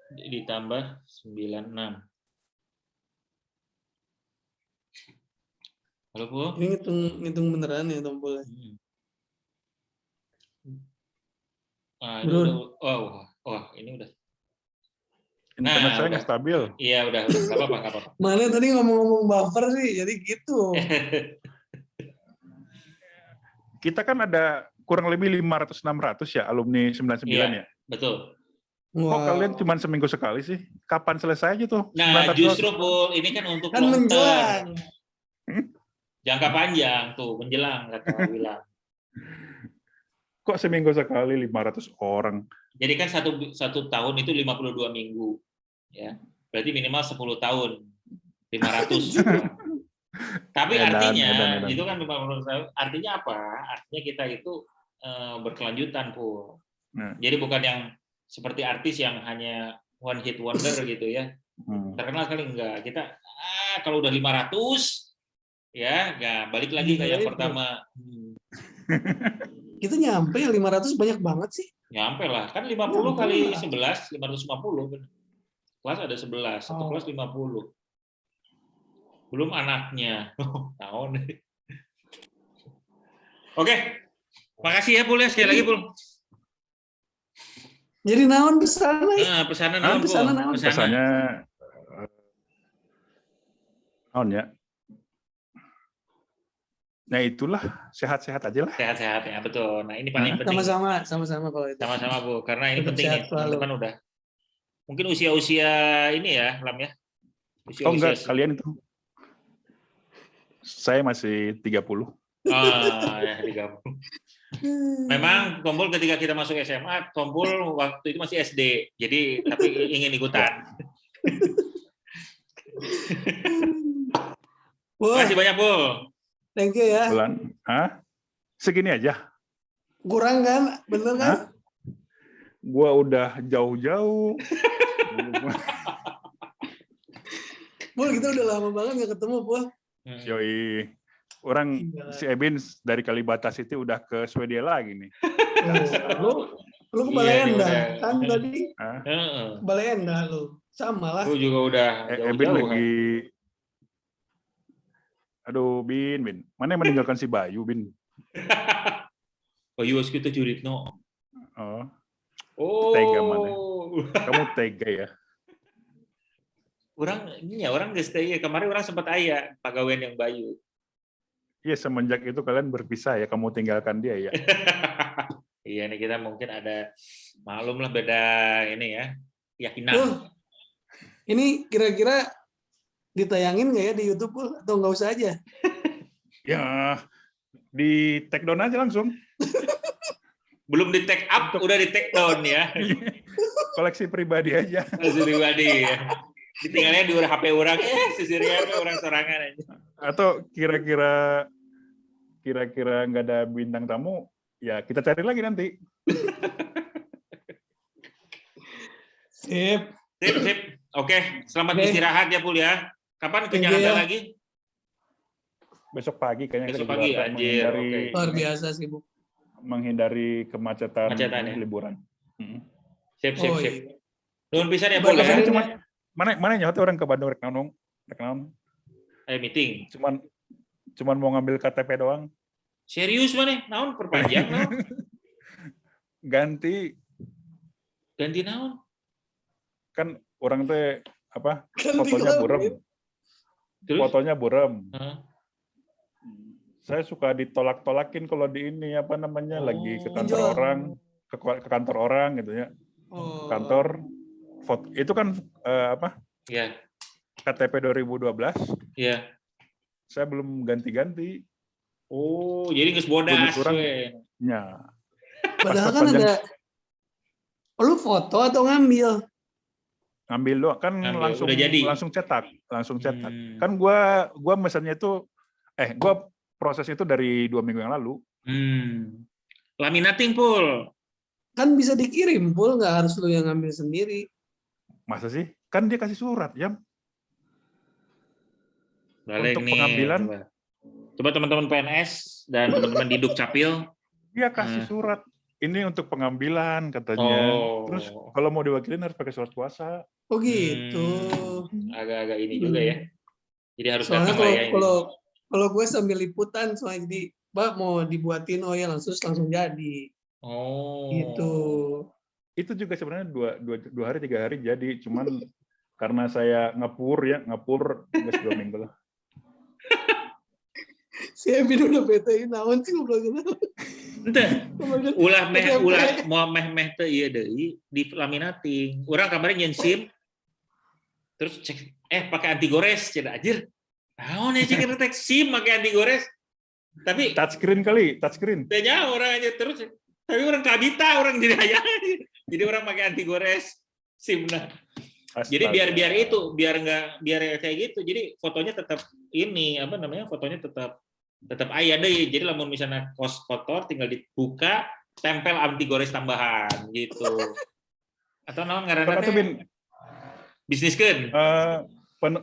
Speaker 1: ditambah 96. Halo, Bu.
Speaker 2: Ini ngitung beneran ya, Tompol.
Speaker 1: Ini udah.
Speaker 3: Internet saya nggak stabil.
Speaker 1: Iya, udah. Nggak apa-apa.
Speaker 2: Mana tadi ngomong-ngomong buffer sih, jadi gitu.
Speaker 3: Kita kan ada kurang lebih 500-600 ya alumni 99 ya.
Speaker 1: Betul.
Speaker 3: Kok kalian cuma seminggu sekali sih? Kapan selesainya tuh?
Speaker 1: Nah, justru Pul, ini kan untuk
Speaker 2: kan menjelang.
Speaker 1: Jangka panjang tuh, menjelang kata Wilam.
Speaker 3: Kok seminggu sekali 500 orang?
Speaker 1: Jadi kan satu tahun itu 52 minggu. Ya. Berarti minimal 10 tahun. 500. Tapi artinya itu kan artinya apa? Artinya kita itu berkelanjutan, Pul. Jadi bukan yang seperti artis yang hanya one hit wonder gitu ya. Terkenal kali enggak. Kita kalau udah 500 ya, enggak balik lagi kayak yang pertama.
Speaker 2: Kita nyampe 500 banyak banget sih.
Speaker 1: Nyampe lah. Kan 50 kali 11 550. Kelas ada 11, satu kelas 50. Belum anaknya. Tahun. Oke. Makasih ya, Pul ya. Sekali lagi, Pul.
Speaker 2: Jadi naon pesannya?
Speaker 1: Pesannya naon, Pul?
Speaker 3: Pesannya naon ya. Nah itulah, sehat-sehat aja lah.
Speaker 1: Sehat-sehat ya, betul. Nah ini paling penting.
Speaker 2: Sama-sama kalau itu.
Speaker 1: Sama-sama, Bu. Karena ini penting nih. Teman-teman udah. Mungkin usia-usia ini ya, Lam ya.
Speaker 3: Enggak, kalian itu. Saya masih 30.
Speaker 1: Ya 30. Memang Tompul ketika kita masuk SMA, Tompul waktu itu masih SD. Jadi tapi ingin ikutan. Terima kasih banyak, Bu.
Speaker 2: Thank you ya.
Speaker 3: Segini aja.
Speaker 2: Kurang kan? Bener kan?
Speaker 3: Gua udah jauh-jauh.
Speaker 2: Pul, kita udah lama banget nggak ketemu, Pul.
Speaker 3: Yoi. Orang si Ebin dari Kalibata City udah ke Swedia lagi nih.
Speaker 2: Lu ke Balai Endah kan tadi? Balai Endah lu. Sama lah.
Speaker 1: Lu juga udah
Speaker 3: Ebin lagi. Aduh, Bin. Mana yang meninggalkan si Bayu, Bin?
Speaker 1: Bayu kita Juritno.
Speaker 3: Tega mana? Kamu tega ya?
Speaker 1: Orang nggak stay ya. Kemarin orang sempat pegawaian yang Bayu.
Speaker 3: Iya, semenjak itu kalian berpisah ya, kamu tinggalkan dia ya.
Speaker 1: Iya, nih kita mungkin ada maklum lah beda ini ya, keyakinan.
Speaker 2: Ini kira-kira ditayangin nggak ya di YouTube atau nggak usah aja?
Speaker 3: Ya, di take down aja langsung.
Speaker 1: Belum di take up, udah di take down ya.
Speaker 3: Koleksi pribadi aja.
Speaker 1: Koleksi pribadi ya. Ditinggalnya di HP orang, sisirnya orang sorangan aja.
Speaker 3: Atau kira-kira nggak ada bintang tamu, ya kita cari lagi nanti.
Speaker 2: Sip.
Speaker 1: Oke, selamat istirahat ya, Pul ya. Kapan ke Jakarta lagi?
Speaker 3: Besok pagi kayaknya.
Speaker 1: Besok pagi, anjir.
Speaker 2: Luar biasa sibuk.
Speaker 3: Menghindari kemacetan
Speaker 1: ya?
Speaker 3: liburan.
Speaker 1: Sip. Nuhun pisan ya, Pul ya.
Speaker 3: Mana nyawa orang ke Bandung rek naon?
Speaker 1: Meeting.
Speaker 3: Cuman mau ngambil KTP doang.
Speaker 1: Serius mana? Naon perpanjang naon?
Speaker 3: Ganti
Speaker 1: naon?
Speaker 3: Kan orang teh apa? Fotonya burem. Saya suka ditolak-tolakin kalau di ini lagi ke kantor orang, ke kantor orang gitu ya. Kantor foto itu kan
Speaker 1: Iya.
Speaker 3: KTP 2012.
Speaker 1: Iya.
Speaker 3: Saya belum ganti-ganti.
Speaker 1: Oh, jadi geus bodas we.
Speaker 3: Ya.
Speaker 2: Padahal kan ada lu foto atau ngambil?
Speaker 3: Ngambil doang kan langsung cetak. Kan gua mesennya itu gua proses itu dari 2 minggu yang lalu.
Speaker 1: Laminating, Pul.
Speaker 2: Kan bisa dikirim, Pul, nggak harus lu yang ngambil sendiri.
Speaker 3: Masa sih? Kan dia kasih surat, ya.
Speaker 1: Balik
Speaker 3: untuk
Speaker 1: nih,
Speaker 3: pengambilan.
Speaker 1: Coba teman-teman PNS dan teman-teman di Dukcapil.
Speaker 3: Dia kasih surat. Ini untuk pengambilan katanya. Terus kalau mau diwakilin harus pakai surat kuasa.
Speaker 2: Oh gitu.
Speaker 1: Agak-agak ini juga ya. Jadi harus
Speaker 2: soalnya kalau gue sambil liputan soalnya jadi, Mbak mau dibuatin langsung jadi. Gitu.
Speaker 3: Itu juga sebenarnya 2 hari 3 hari jadi, cuman karena saya ngapur 2 minggu lah.
Speaker 2: Si Ebin udah bete naon sih ngobrolnya.
Speaker 1: Ente. Ulah meh teh ieu deui di laminating. Urang kemarin nyen SIM terus cek pakai anti gores cenah anjir. Naon ya cek teh SIM pakai anti gores. Tapi
Speaker 3: touchscreen.
Speaker 1: Teh nya orang aja terus tapi orang kabita orang jadi aya. Jadi orang pakai anti gores SIM-na. Jadi biar kayak gitu. Jadi fotonya tetap ini apa namanya fotonya tetap aya deh. Jadi lamun misalnya kos kotor tinggal dibuka, tempel anti gores tambahan gitu. Atau naon ngaranna teh? Bisniskeun.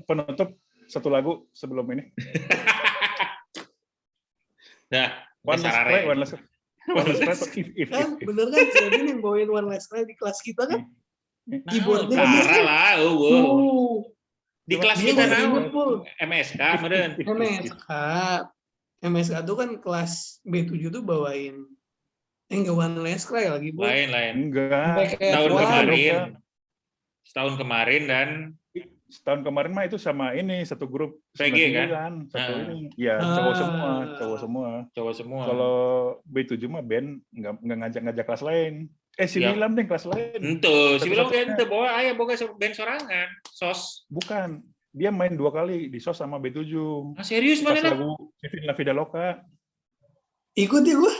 Speaker 3: Penutup satu lagu sebelum ini.
Speaker 1: Nah,
Speaker 3: One Last Cry.
Speaker 2: Bener kan, Sebin yang bawain One Last Cry di kelas kita kan?
Speaker 1: Keyboardnya parah lah, di kelas kita MSK, meren.
Speaker 2: MSK tuh kan kelas B7 tuh bawain enggak One Last Cry lagi, Bu.
Speaker 1: Lain.
Speaker 3: Enggak.
Speaker 1: Setahun kemarin dan
Speaker 3: setahun kemarin mah itu sama ini satu grup
Speaker 1: PG kan?
Speaker 3: Satu ini. Ya, cowok semua. Kalau B7 mah band enggak ngajak kelas lain. Si Wilam deh kelas lain.
Speaker 1: Ento, si Wilam kan teu bawa aya boga band sorangan, SOS.
Speaker 3: Bukan. Dia main 2 kali di SOS sama B7.
Speaker 1: Serius mana
Speaker 3: lagu Livin La Vida Loca.
Speaker 2: Ikut ya gua?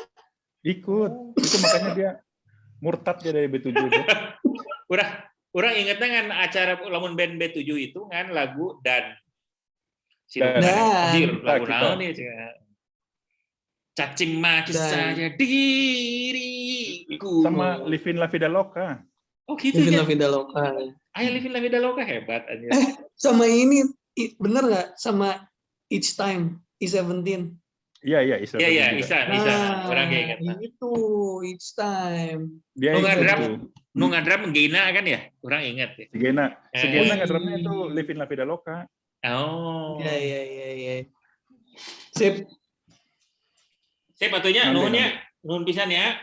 Speaker 3: Ikut. Itu makanya dia murtad dia dari B7 dia.
Speaker 1: Urang inget kan acara lamun band B7 itu kan lagu dan lagu naon nih cacing maki saja diriku
Speaker 3: sama Livin La Vida Loca.
Speaker 1: Oh gitu
Speaker 2: Livin
Speaker 1: ya.
Speaker 2: La Vida Loca.
Speaker 1: Livin La Vida Loca hebat aja.
Speaker 2: Sama ini bener nggak sama Each Time E17?
Speaker 3: Iya,
Speaker 1: Isa. Orang kayak gitu.
Speaker 2: Itu Each Time.
Speaker 3: Dia
Speaker 1: nu ngadram Gena kan ya? Orang ingat ya.
Speaker 3: Gena ngadramnya itu Livin La Vida Loca.
Speaker 1: Oh.
Speaker 2: Iya. Sip
Speaker 1: atunya nuhun pisan ya.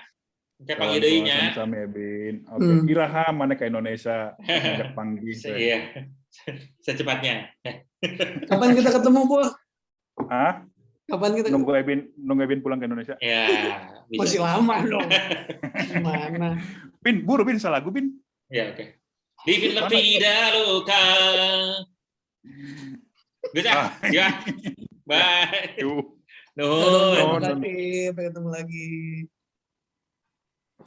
Speaker 1: Kita panggil deui nya.
Speaker 3: Sama Ebin. Oke, iraha mana ke Indonesia ngajak panggil.
Speaker 1: Iya. Secepatnya.
Speaker 2: Kapan kita ketemu, Bu? Kapan kita
Speaker 3: nunggu Ebin pulang ke Indonesia?
Speaker 1: Ya,
Speaker 2: masih lama dong. Gimana?
Speaker 3: Bin, buru Bin, salah lagu Bin.
Speaker 1: Ya, oke. Livin La Vida Loca. Bisa? Ya. Bye.
Speaker 2: Terima kasih, sampai ketemu lagi.